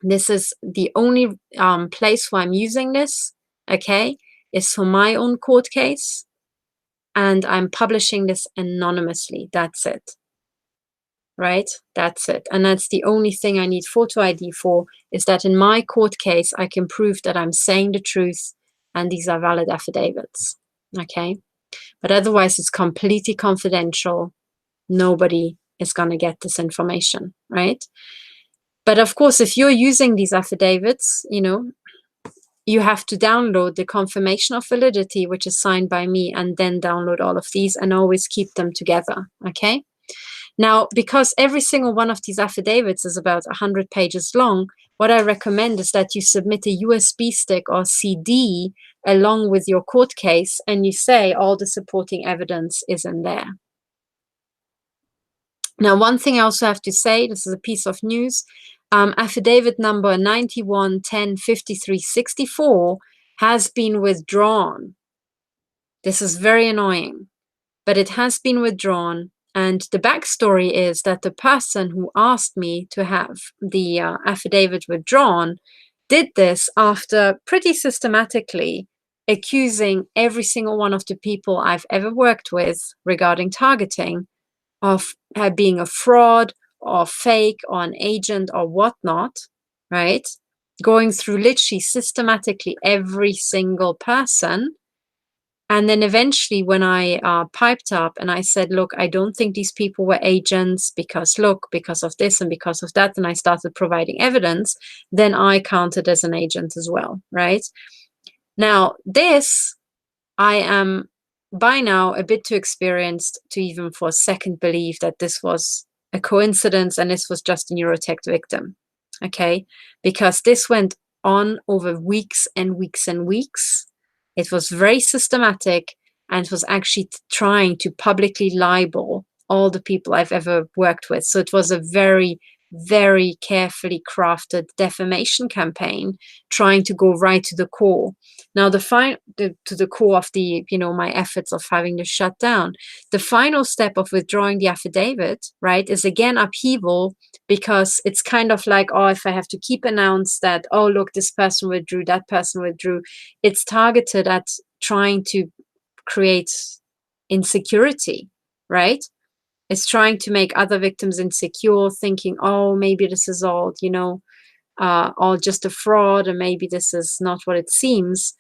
this is the only place where I'm using this, okay, is for my own court case. And I'm publishing this anonymously. That's it. right? That's it. And that's the only thing I need photo ID for, is that in my court case, I can prove that I'm saying the truth and these are valid affidavits, okay? But otherwise, it's completely confidential. Nobody is going to get this information, right? But of course, if you're using these affidavits, you have to download the confirmation of validity, which is signed by me, and then download all of these and always keep them together, okay? Now, because every single one of these affidavits is about 100 pages long, what I recommend is that you submit a USB stick or CD along with your court case, and you say all the supporting evidence is in there. Now, one thing I also have to say, this is a piece of news, affidavit number 91105364 has been withdrawn. This is very annoying, but it has been withdrawn. And the backstory is that the person who asked me to have the affidavit withdrawn did this after pretty systematically accusing every single one of the people I've ever worked with regarding targeting of being a fraud or fake or an agent or whatnot, right? Going through literally systematically every single person. And then eventually when I piped up and I said, look, I don't think these people were agents because of this and because of that, and I started providing evidence, then I counted as an agent as well, right? Now, this, I am by now a bit too experienced to even for a second believe that this was a coincidence and this was just a neurotech victim, okay? Because this went on over weeks and weeks and weeks. It was very systematic and was actually trying to publicly libel all the people I've ever worked with. So it was a very, very carefully crafted defamation campaign trying to go right to the core. Now, to the core of the, my efforts of having this shut down. The final step of withdrawing the affidavit, right, is again upheaval, because it's kind of like, oh, if I have to keep announce that, oh, look, this person withdrew, that person withdrew. It's targeted at trying to create insecurity, right? It's trying to make other victims insecure, thinking, oh, maybe this is all, all just a fraud, and maybe this is not what it seems.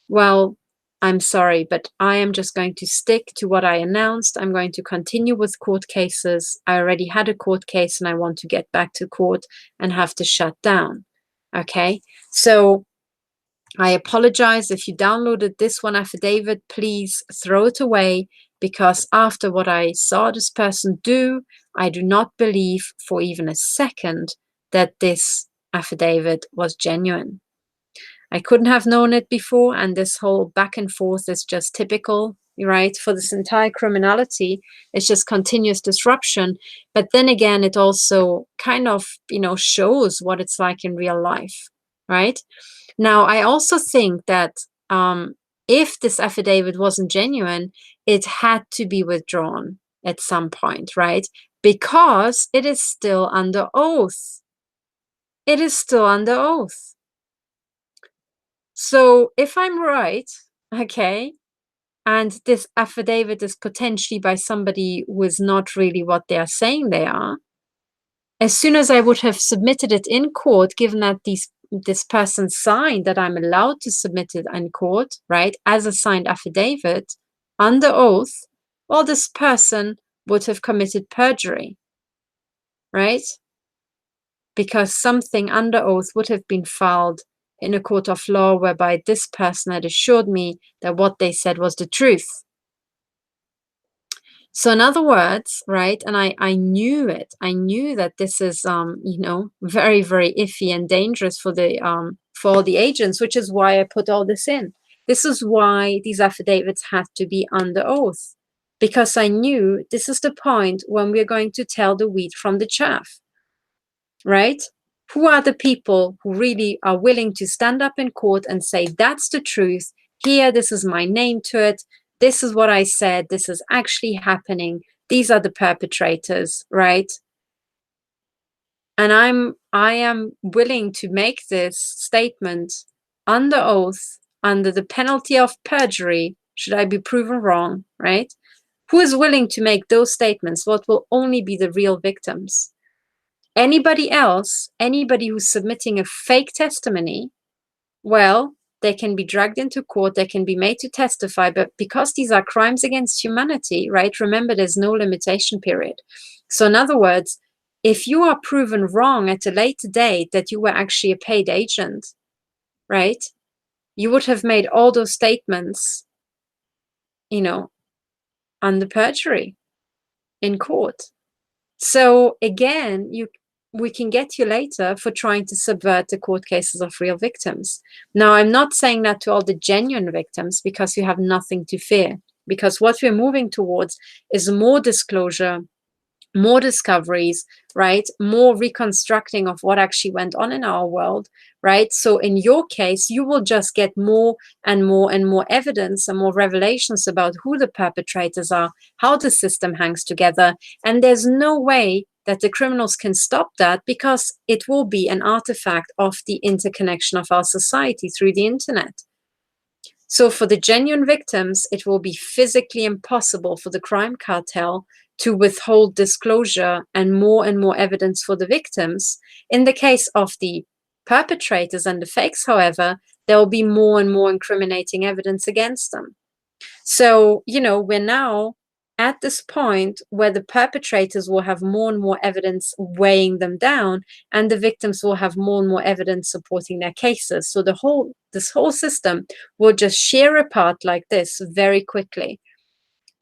Well, I'm sorry, but I am just going to stick to what I announced. I'm going to continue with court cases. I already had a court case and I want to get back to court and have to shut down. Okay, so I apologize if you downloaded this one affidavit, please throw it away, because after what I saw this person do, I do not believe for even a second that this affidavit was genuine. I couldn't have known it before, and this whole back and forth is just typical, right? For this entire criminality, it's just continuous disruption. But then again, it also kind of, shows what it's like in real life, right? Now, I also think that if this affidavit wasn't genuine, it had to be withdrawn at some point, right? Because it is still under oath. It is still under oath. So if I'm right, okay, and this affidavit is potentially by somebody who is not really what they are saying they are, as soon as I would have submitted it in court, given that this person signed that I'm allowed to submit it in court, right, as a signed affidavit under oath, well, this person would have committed perjury, right? Because something under oath would have been filed in a court of law whereby this person had assured me that what they said was the truth. So in other words, right, and I knew it. I knew that this is, very, very iffy and dangerous for all the agents, which is why I put all this in. This is why these affidavits have to be under oath, because I knew this is the point when we're going to tell the wheat from the chaff, right? Who are the people who really are willing to stand up in court and say, that's the truth. Here, this is my name to it. This is what I said. This is actually happening. These are the perpetrators, right? And I am willing to make this statement under oath, under the penalty of perjury, should I be proven wrong, right? Who is willing to make those statements? What will only be the real victims? Anybody else, anybody who's submitting a fake testimony, well, they can be dragged into court, they can be made to testify, but because these are crimes against humanity, right? Remember, there's no limitation period. So in other words, if you are proven wrong at a later date that you were actually a paid agent, right? You would have made all those statements, under perjury in court. So again, we can get you later for trying to subvert the court cases of real victims. Now, I'm not saying that to all the genuine victims, because you have nothing to fear. Because what we're moving towards is more disclosure, more discoveries, right? More reconstructing of what actually went on in our world, right? So in your case, you will just get more and more and more evidence and more revelations about who the perpetrators are, how the system hangs together. And there's no way that the criminals can stop that, because it will be an artifact of the interconnection of our society through the internet. So for the genuine victims, it will be physically impossible for the crime cartel to withhold disclosure and more evidence for the victims. In the case of the perpetrators and the fakes, however, there will be more and more incriminating evidence against them. So, we're now at this point where the perpetrators will have more and more evidence weighing them down, and the victims will have more and more evidence supporting their cases. So this whole system will just shear apart like this very quickly.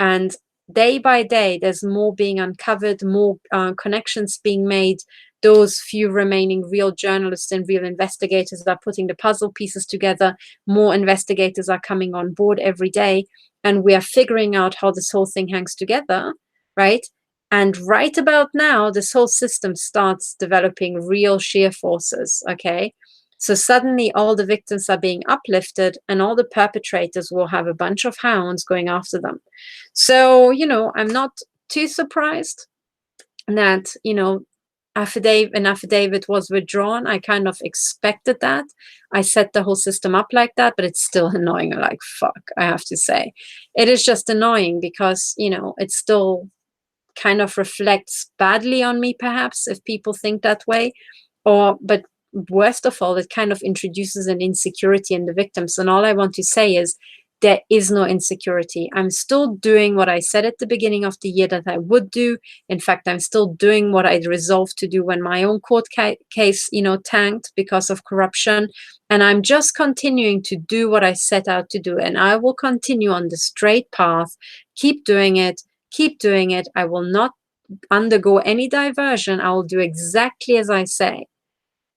And day by day, there's more being uncovered, more connections being made. Those few remaining real journalists and real investigators are putting the puzzle pieces together. More investigators are coming on board every day, and we are figuring out how this whole thing hangs together, right? And right about now, this whole system starts developing real shear forces, okay? So suddenly all the victims are being uplifted, and all the perpetrators will have a bunch of hounds going after them. So, I'm not too surprised that, an affidavit was withdrawn. I kind of expected that. I set the whole system up like that, but it's still annoying. Like, fuck, I have to say. It is just annoying because, it still kind of reflects badly on me, perhaps, if people think that way. But worst of all, it kind of introduces an insecurity in the victims. And all I want to say is there is no insecurity. I'm still doing what I said at the beginning of the year that I would do. In fact, I'm still doing what I resolved to do when my own court case, tanked because of corruption. And I'm just continuing to do what I set out to do. And I will continue on the straight path, keep doing it. I will not undergo any diversion. I will do exactly as I say.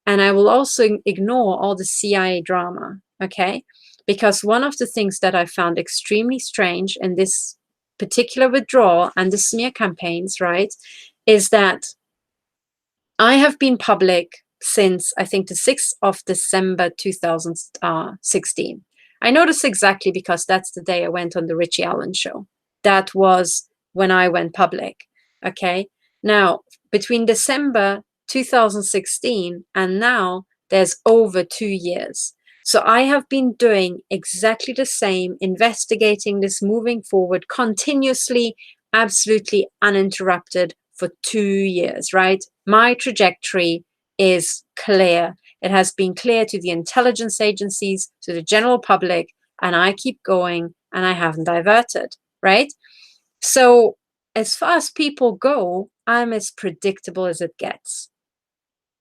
And I will also ignore all the CIA drama, okay? Because one of the things that I found extremely strange in this particular withdrawal and the smear campaigns, right, is that I have been public since, I think, the 6th of December 2016. I know this exactly because that's the day I went on the Richie Allen show. That was when I went public, okay? Now, between December 2016 and now, there's over 2 years. So I have been doing exactly the same, investigating this, moving forward continuously, absolutely uninterrupted for 2 years, right? My trajectory is clear. It has been clear to the intelligence agencies, to the general public, and I keep going and I haven't diverted, right? So as far as people go, I'm as predictable as it gets.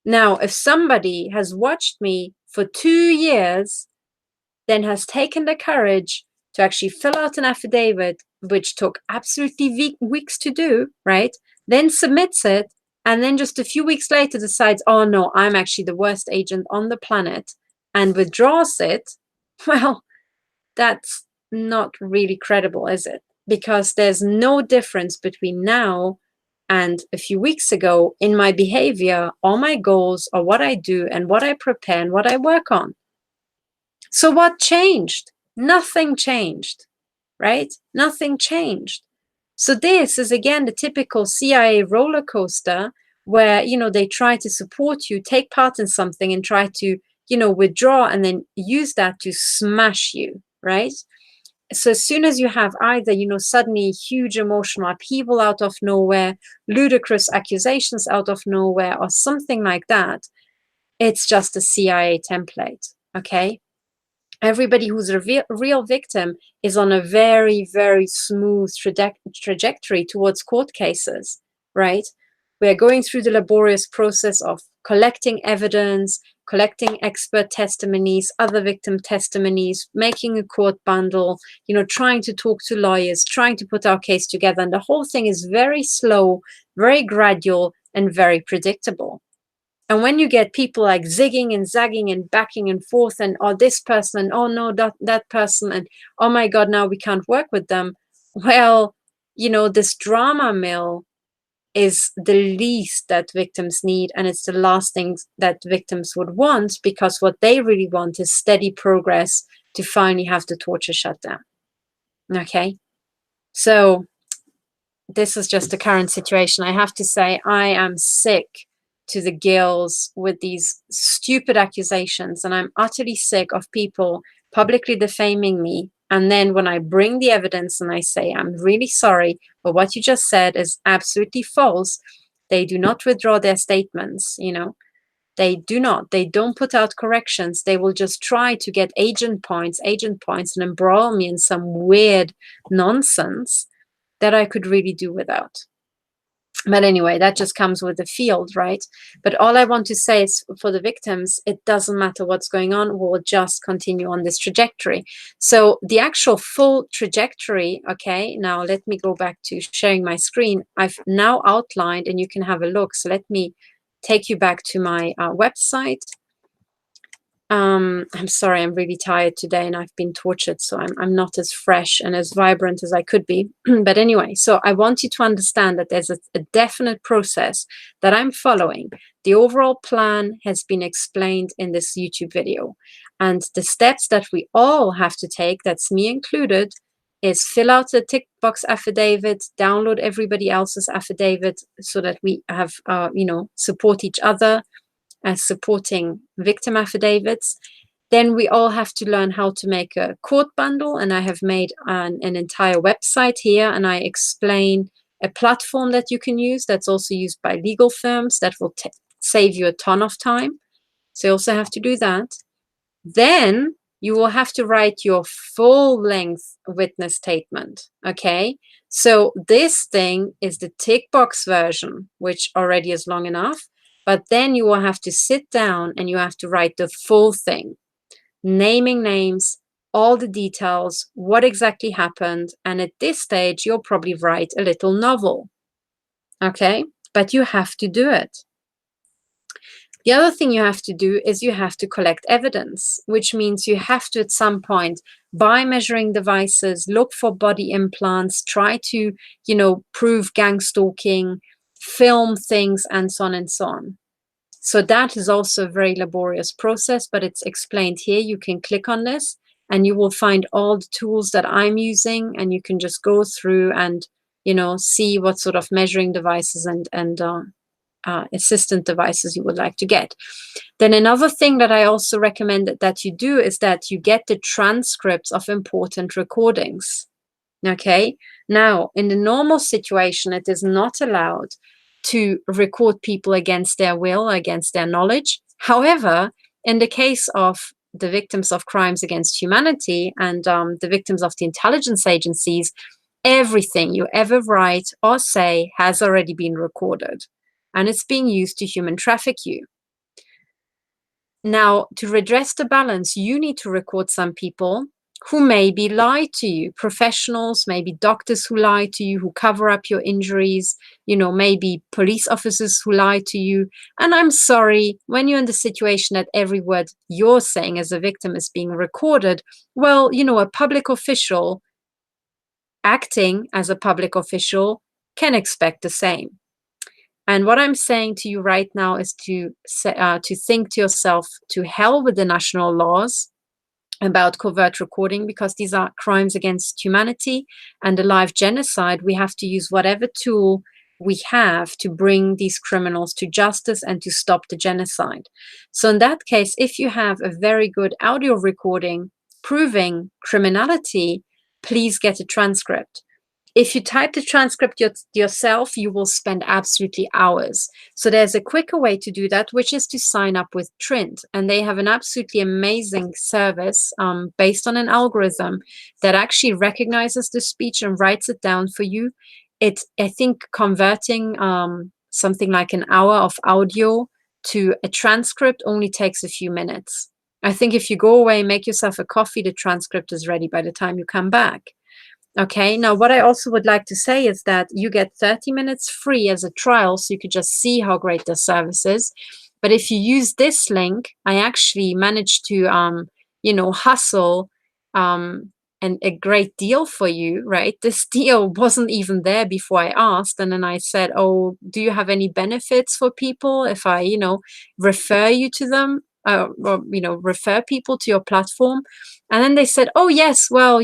Now, if somebody has watched me for 2 years, then has taken the courage to actually fill out an affidavit, which took absolutely weeks to do, right? Then submits it, and then just a few weeks later decides, oh no, I'm actually the worst agent on the planet, and withdraws it, well, that's not really credible, is it? Because there's no difference between now and a few weeks ago in my behavior or my goals or what I do and what I prepare and what I work on. So what changed? Nothing changed, right? Nothing changed. So this is, again, the typical CIA roller coaster where, they try to support you, take part in something and try to, withdraw and then use that to smash you, right? So as soon as you have either, suddenly huge emotional upheaval out of nowhere, ludicrous accusations out of nowhere, or something like that, it's just a CIA template, okay? Everybody who's a real victim is on a very, very smooth trajectory towards court cases, right? We're going through the laborious process of collecting evidence, collecting expert testimonies, other victim testimonies, making a court bundle, trying to talk to lawyers, trying to put our case together. And the whole thing is very slow, very gradual, and very predictable. And when you get people like zigging and zagging and backing and forth and, oh, this person, and oh no, that person, and oh my God, now we can't work with them. Well, this drama mill is the least that victims need, and it's the last thing that victims would want, because what they really want is steady progress to finally have the torture shut down. Okay, so this is just the current situation. I have to say, I am sick to the gills with these stupid accusations, and I'm utterly sick of people publicly defaming me. And then when I bring the evidence and I say, I'm really sorry, but what you just said is absolutely false, they do not withdraw their statements. They do not. They don't put out corrections. They will just try to get agent points, and embroil me in some weird nonsense that I could really do without. But anyway, that just comes with the field, right? But all I want to say is, for the victims, it doesn't matter what's going on. We'll just continue on this trajectory. So the actual full trajectory, okay, now let me go back to sharing my screen. I've now outlined, and you can have a look. So let me take you back to my website. I'm sorry, I'm really tired today and I've been tortured, so I'm not as fresh and as vibrant as I could be. But anyway, so I want you to understand that there's a definite process that I'm following. The overall plan has been explained in this YouTube video. And the steps that we all have to take, that's me included, is fill out the tick box affidavit, download everybody else's affidavit so that we have, support each other as supporting victim affidavits. Then we all have to learn how to make a court bundle. And I have made an entire website here, and I explain a platform that you can use that's also used by legal firms that will save you a ton of time. So you also have to do that. Then you will have to write your full-length witness statement, okay? So this thing is the tick box version, which already is long enough. But then you will have to sit down and you have to write the full thing, naming names, all the details, what exactly happened. And at this stage, you'll probably write a little novel. Okay, but you have to do it. The other thing you have to do is you have to collect evidence, which means you have to, at some point, buy measuring devices, look for body implants, try to, prove gang stalking, film things, and so on and so on. So that is also a very laborious process, but it's explained here. You can click on this and you will find all the tools that I'm using, and you can just go through and, see what sort of measuring devices and assistant devices you would like to get. Then another thing that I also recommend that you do is that you get the transcripts of important recordings. Okay, now in the normal situation, it is not allowed to record people against their will, against their knowledge. However, in the case of the victims of crimes against humanity and the victims of the intelligence agencies, everything you ever write or say has already been recorded, and it's being used to human traffic you. Now, to redress the balance, you need to record some people who maybe lie to you, professionals, maybe doctors who lie to you, who cover up your injuries, maybe police officers who lie to you. And I'm sorry, when you're in the situation that every word you're saying as a victim is being recorded, well, a public official acting as a public official can expect the same. And what I'm saying to you right now is to think to yourself, to hell with the national laws about covert recording, because these are crimes against humanity and a live genocide. We have to use whatever tool we have to bring these criminals to justice and to stop the genocide. So in that case, if you have a very good audio recording proving criminality, please get a transcript. If you type the transcript yourself, you will spend absolutely hours. So there's a quicker way to do that, which is to sign up with Trint. And they have an absolutely amazing service based on an algorithm that actually recognizes the speech and writes it down for you. I think converting something like an hour of audio to a transcript only takes a few minutes. I think if you go away, make yourself a coffee, the transcript is ready by the time you come back. Okay, now what I also would like to say is that you get 30 minutes free as a trial, so you could just see how great the service is. But if you use this link, I actually managed to, hustle and a great deal for you, right? This deal wasn't even there before I asked. And then I said, oh, do you have any benefits for people if I, refer you to them? Or refer people to your platform? And then they said, oh, yes, well,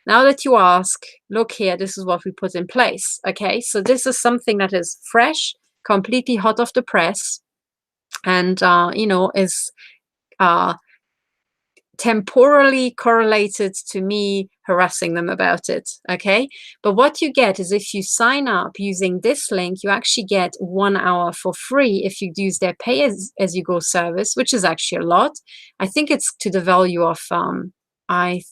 now that you ask, look here, this is what we put in place. Okay, so this is something that is fresh, completely hot off the press, and is temporally correlated to me harassing them about it. Okay, but what you get is if you sign up using this link, you actually get 1 hour for free if you use their pay as you go service, which is actually a lot. I think it's to the value of I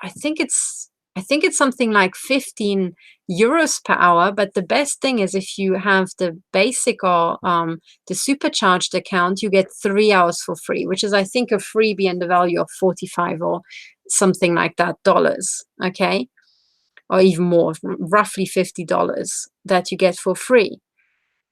think it's something like 15 euros per hour. But the best thing is if you have the basic or the supercharged account, you get 3 hours for free, which is, I think, a freebie in the value of 45 or something like that dollars. Okay, or even more, roughly $50 that you get for free.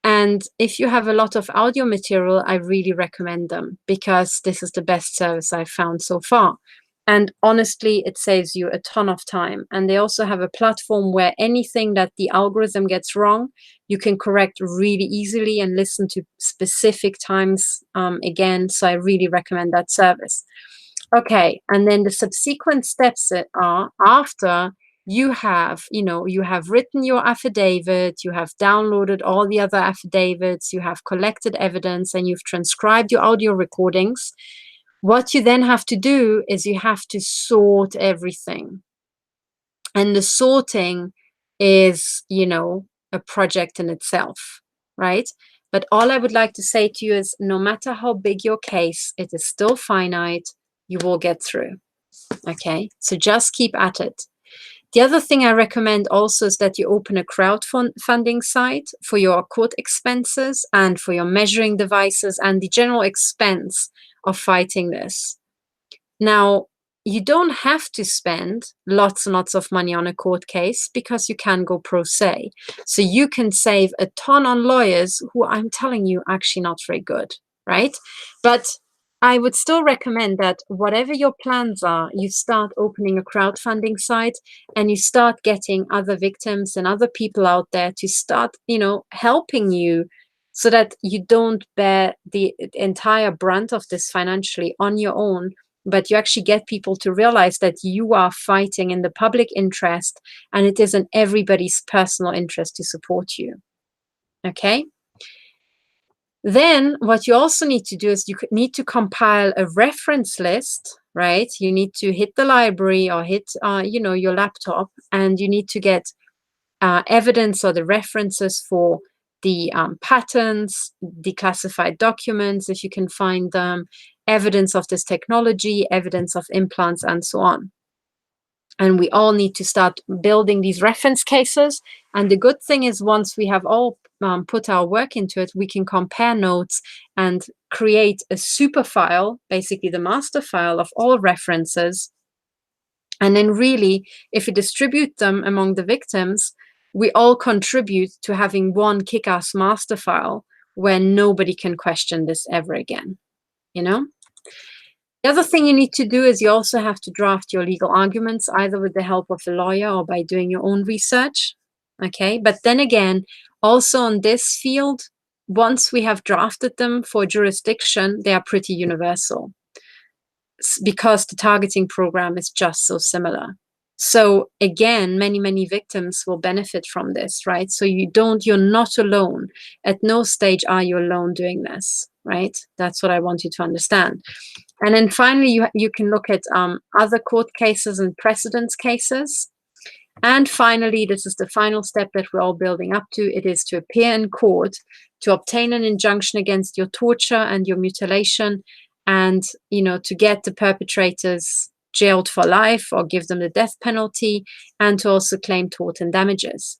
And if you have a lot of audio material, I really recommend them because this is the best service I've found so far. And honestly, it saves you a ton of time. And they also have a platform where anything that the algorithm gets wrong, you can correct really easily and listen to specific times again. So I really recommend that service. Okay, and then the subsequent steps are after you have written your affidavit, you have downloaded all the other affidavits, you have collected evidence, and you've transcribed your audio recordings. What you then have to do is you have to sort everything. And the sorting is, a project in itself, right? But all I would like to say to you is no matter how big your case, it is still finite. You will get through. Okay, so just keep at it. The other thing I recommend also is that you open a crowdfunding site for your court expenses and for your measuring devices and the general expense of fighting this. Now, you don't have to spend lots and lots of money on a court case because you can go pro se. So you can save a ton on lawyers who, I'm telling you, actually not very good, right? But I would still recommend that whatever your plans are, you start opening a crowdfunding site and you start getting other victims and other people out there to start, helping you so that you don't bear the entire brunt of this financially on your own, but you actually get people to realize that you are fighting in the public interest and it is in everybody's personal interest to support you. Okay? Then what you also need to do is you need to compile a reference list, right? You need to hit the library or hit, your laptop, and you need to get evidence or the references for the patents, declassified documents, if you can find them, evidence of this technology, evidence of implants, and so on. And we all need to start building these reference cases. And the good thing is once we have all put our work into it, we can compare notes and create a super file, basically the master file of all references. And then really, if we distribute them among the victims, we all contribute to having one kick-ass master file where nobody can question this ever again, The other thing you need to do is you also have to draft your legal arguments, either with the help of a lawyer or by doing your own research. Okay, but then again, also on this field, once we have drafted them for jurisdiction, they are pretty universal because the targeting program is just so similar. So again, many victims will benefit from this, right? So you're not alone. At no stage are you alone doing this, right? That's what I want you to understand. And then finally, you can look at other court cases and precedence cases. And finally, this is the final step that we're all building up to. It is to appear in court to obtain an injunction against your torture and your mutilation, and, you know, to get the perpetrators jailed for life or give them the death penalty, and to also claim tort and damages.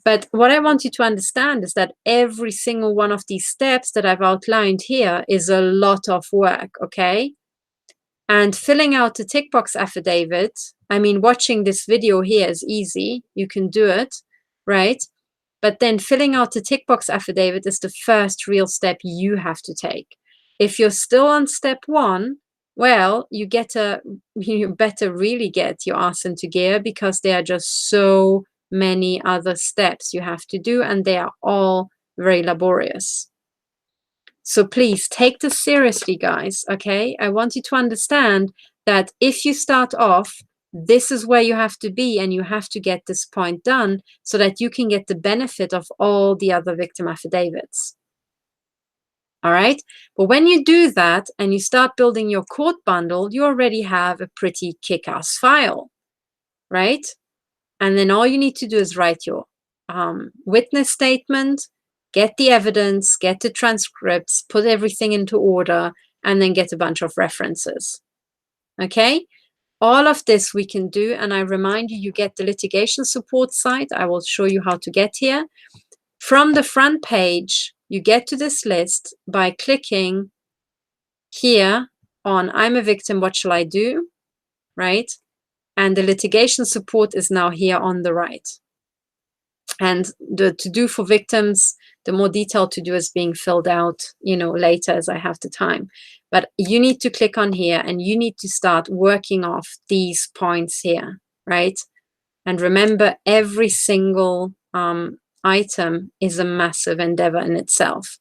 But what I want you to understand is that every single one of these steps that I've outlined here is a lot of work, okay? And filling out the tick box affidavit, I mean, watching this video here is easy. You can do it, right? But then filling out the tick box affidavit is the first real step you have to take. If you're still on step one, well, you better really get your ass into gear, because there are just so many other steps you have to do, and they are all very laborious. So please take this seriously, guys, okay? I want you to understand that if you start off, this is where you have to be, and you have to get this point done so that you can get the benefit of all the other victim affidavits. All right? But when you do that and you start building your court bundle, you already have a pretty kick-ass file, right? And then all you need to do is write your witness statement, get the evidence, get the transcripts, put everything into order, and then get a bunch of references. Okay? All of this we can do, and I remind you, you get the litigation support site. I will show you how to get here. From the front page, you get to this list by clicking here on I'm a victim, what shall I do? Right? And the litigation support is now here on the right. And the to-do for victims, the more detailed to-do is being filled out, you know, later as I have the time. But you need to click on here, and you need to start working off these points here, right? And remember, every single item is a massive endeavor in itself.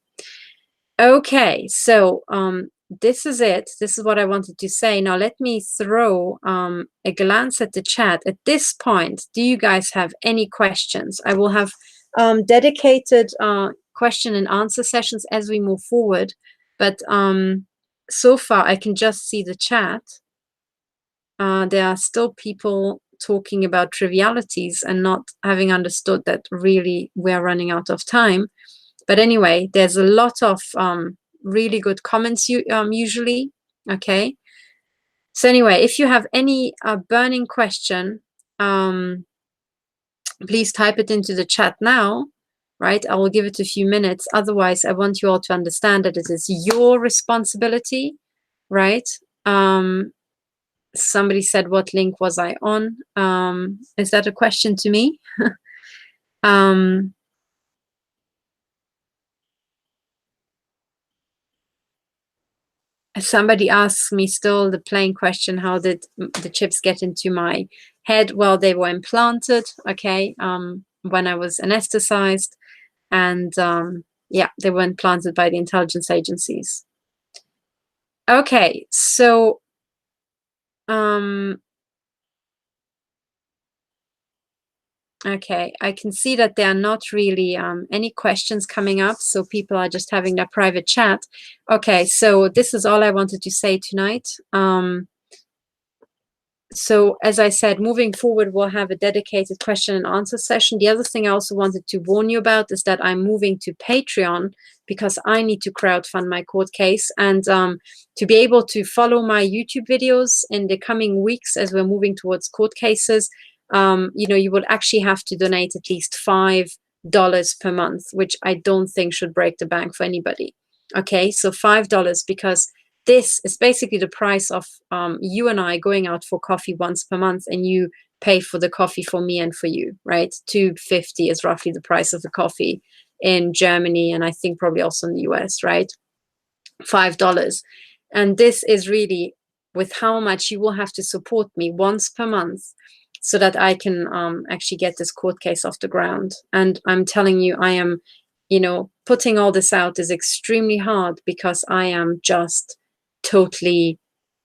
Okay, so this is it. This is what I wanted to say. Now let me throw a glance at the chat. At this point, do you guys have any questions? I will have dedicated question and answer sessions as we move forward. But so far, I can just see the chat. There are still people talking about trivialities and not having understood that really we're running out of time. But anyway, there's a lot of really good comments usually. Okay. So anyway, if you have any burning question, please type it into the chat now, right? I will give it a few minutes. Otherwise, I want you all to understand that it is your responsibility, right? Somebody said, what link was I on? Is that a question to me? Somebody asks me still the plain question, how did the chips get into my head? Well, they were implanted, okay, when I was anesthetized. And yeah, they were implanted by the intelligence agencies. Okay, so okay, I can see that there are not really any questions coming up, so people are just having their private chat. Okay, so this is all I wanted to say tonight. So as I said, moving forward, we'll have a dedicated question and answer session. The other thing I also wanted to warn you about is that I'm moving to Patreon because I need to crowdfund my court case. And to be able to follow my YouTube videos in the coming weeks as we're moving towards court cases, you know, you would actually have to donate at least $5 per month, which I don't think should break the bank for anybody. Okay, so $5, because this is basically the price of you and I going out for coffee once per month, and you pay for the coffee for me and for you, right? $2.50 is roughly the price of the coffee in Germany, and I think probably also in the US, right? $5. And this is really with how much you will have to support me once per month so that I can actually get this court case off the ground. And I'm telling you, I am, you know, putting all this out is extremely hard because I am just totally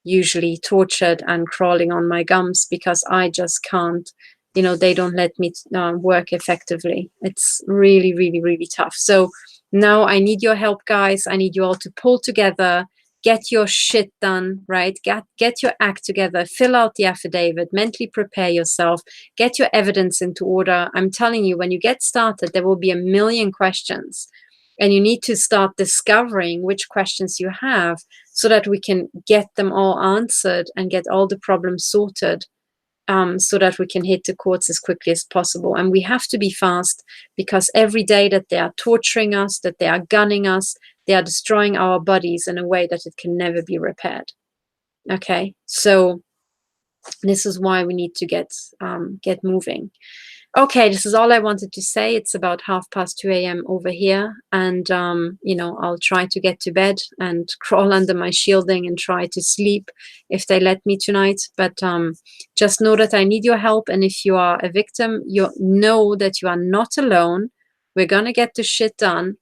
usually tortured and crawling on my gums because I just can't, you know, they don't let me work effectively. It's really, really, really tough. So now I need your help, guys. I need you all to pull together, get your shit done, right? Get your act together, fill out the affidavit, mentally prepare yourself, get your evidence into order. I'm telling you, when you get started, there will be a million questions. And you need to start discovering which questions you have so that we can get them all answered and get all the problems sorted, so that we can hit the courts as quickly as possible. And we have to be fast, because every day that they are torturing us, that they are gunning us, they are destroying our bodies in a way that it can never be repaired. Okay, so this is why we need to get moving. Okay, this is all I wanted to say. It's about 2:30 a.m. over here. And, you know, I'll try to get to bed and crawl under my shielding and try to sleep if they let me tonight. But just know that I need your help. And if you are a victim, you know that you are not alone. We're going to get the shit done.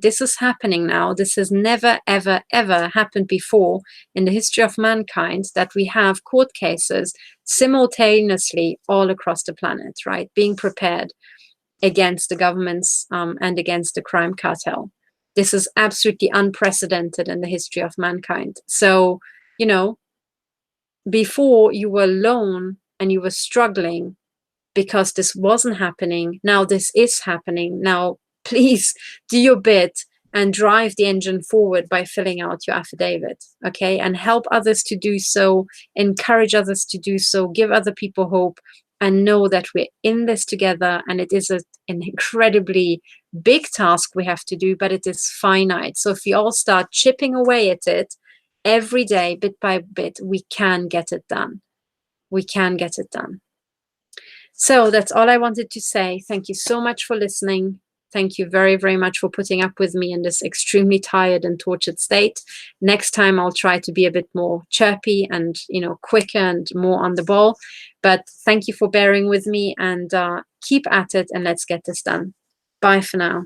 This is happening now. This has never, ever, ever happened before in the history of mankind, that we have court cases simultaneously all across the planet, right? Being prepared against the governments and against the crime cartel. This is absolutely unprecedented in the history of mankind. So, you know, before you were alone and you were struggling because this wasn't happening. Now this is happening. Now, please do your bit and drive the engine forward by filling out your affidavit, okay? And help others to do so, encourage others to do so, give other people hope, and know that we're in this together. And it is an incredibly big task we have to do, but it is finite. So if we all start chipping away at it every day, bit by bit, we can get it done. We can get it done. So that's all I wanted to say. Thank you so much for listening. Thank you very, very much for putting up with me in this extremely tired and tortured state. Next time I'll try to be a bit more chirpy and, you know, quicker and more on the ball. But thank you for bearing with me, and keep at it, and let's get this done. Bye for now.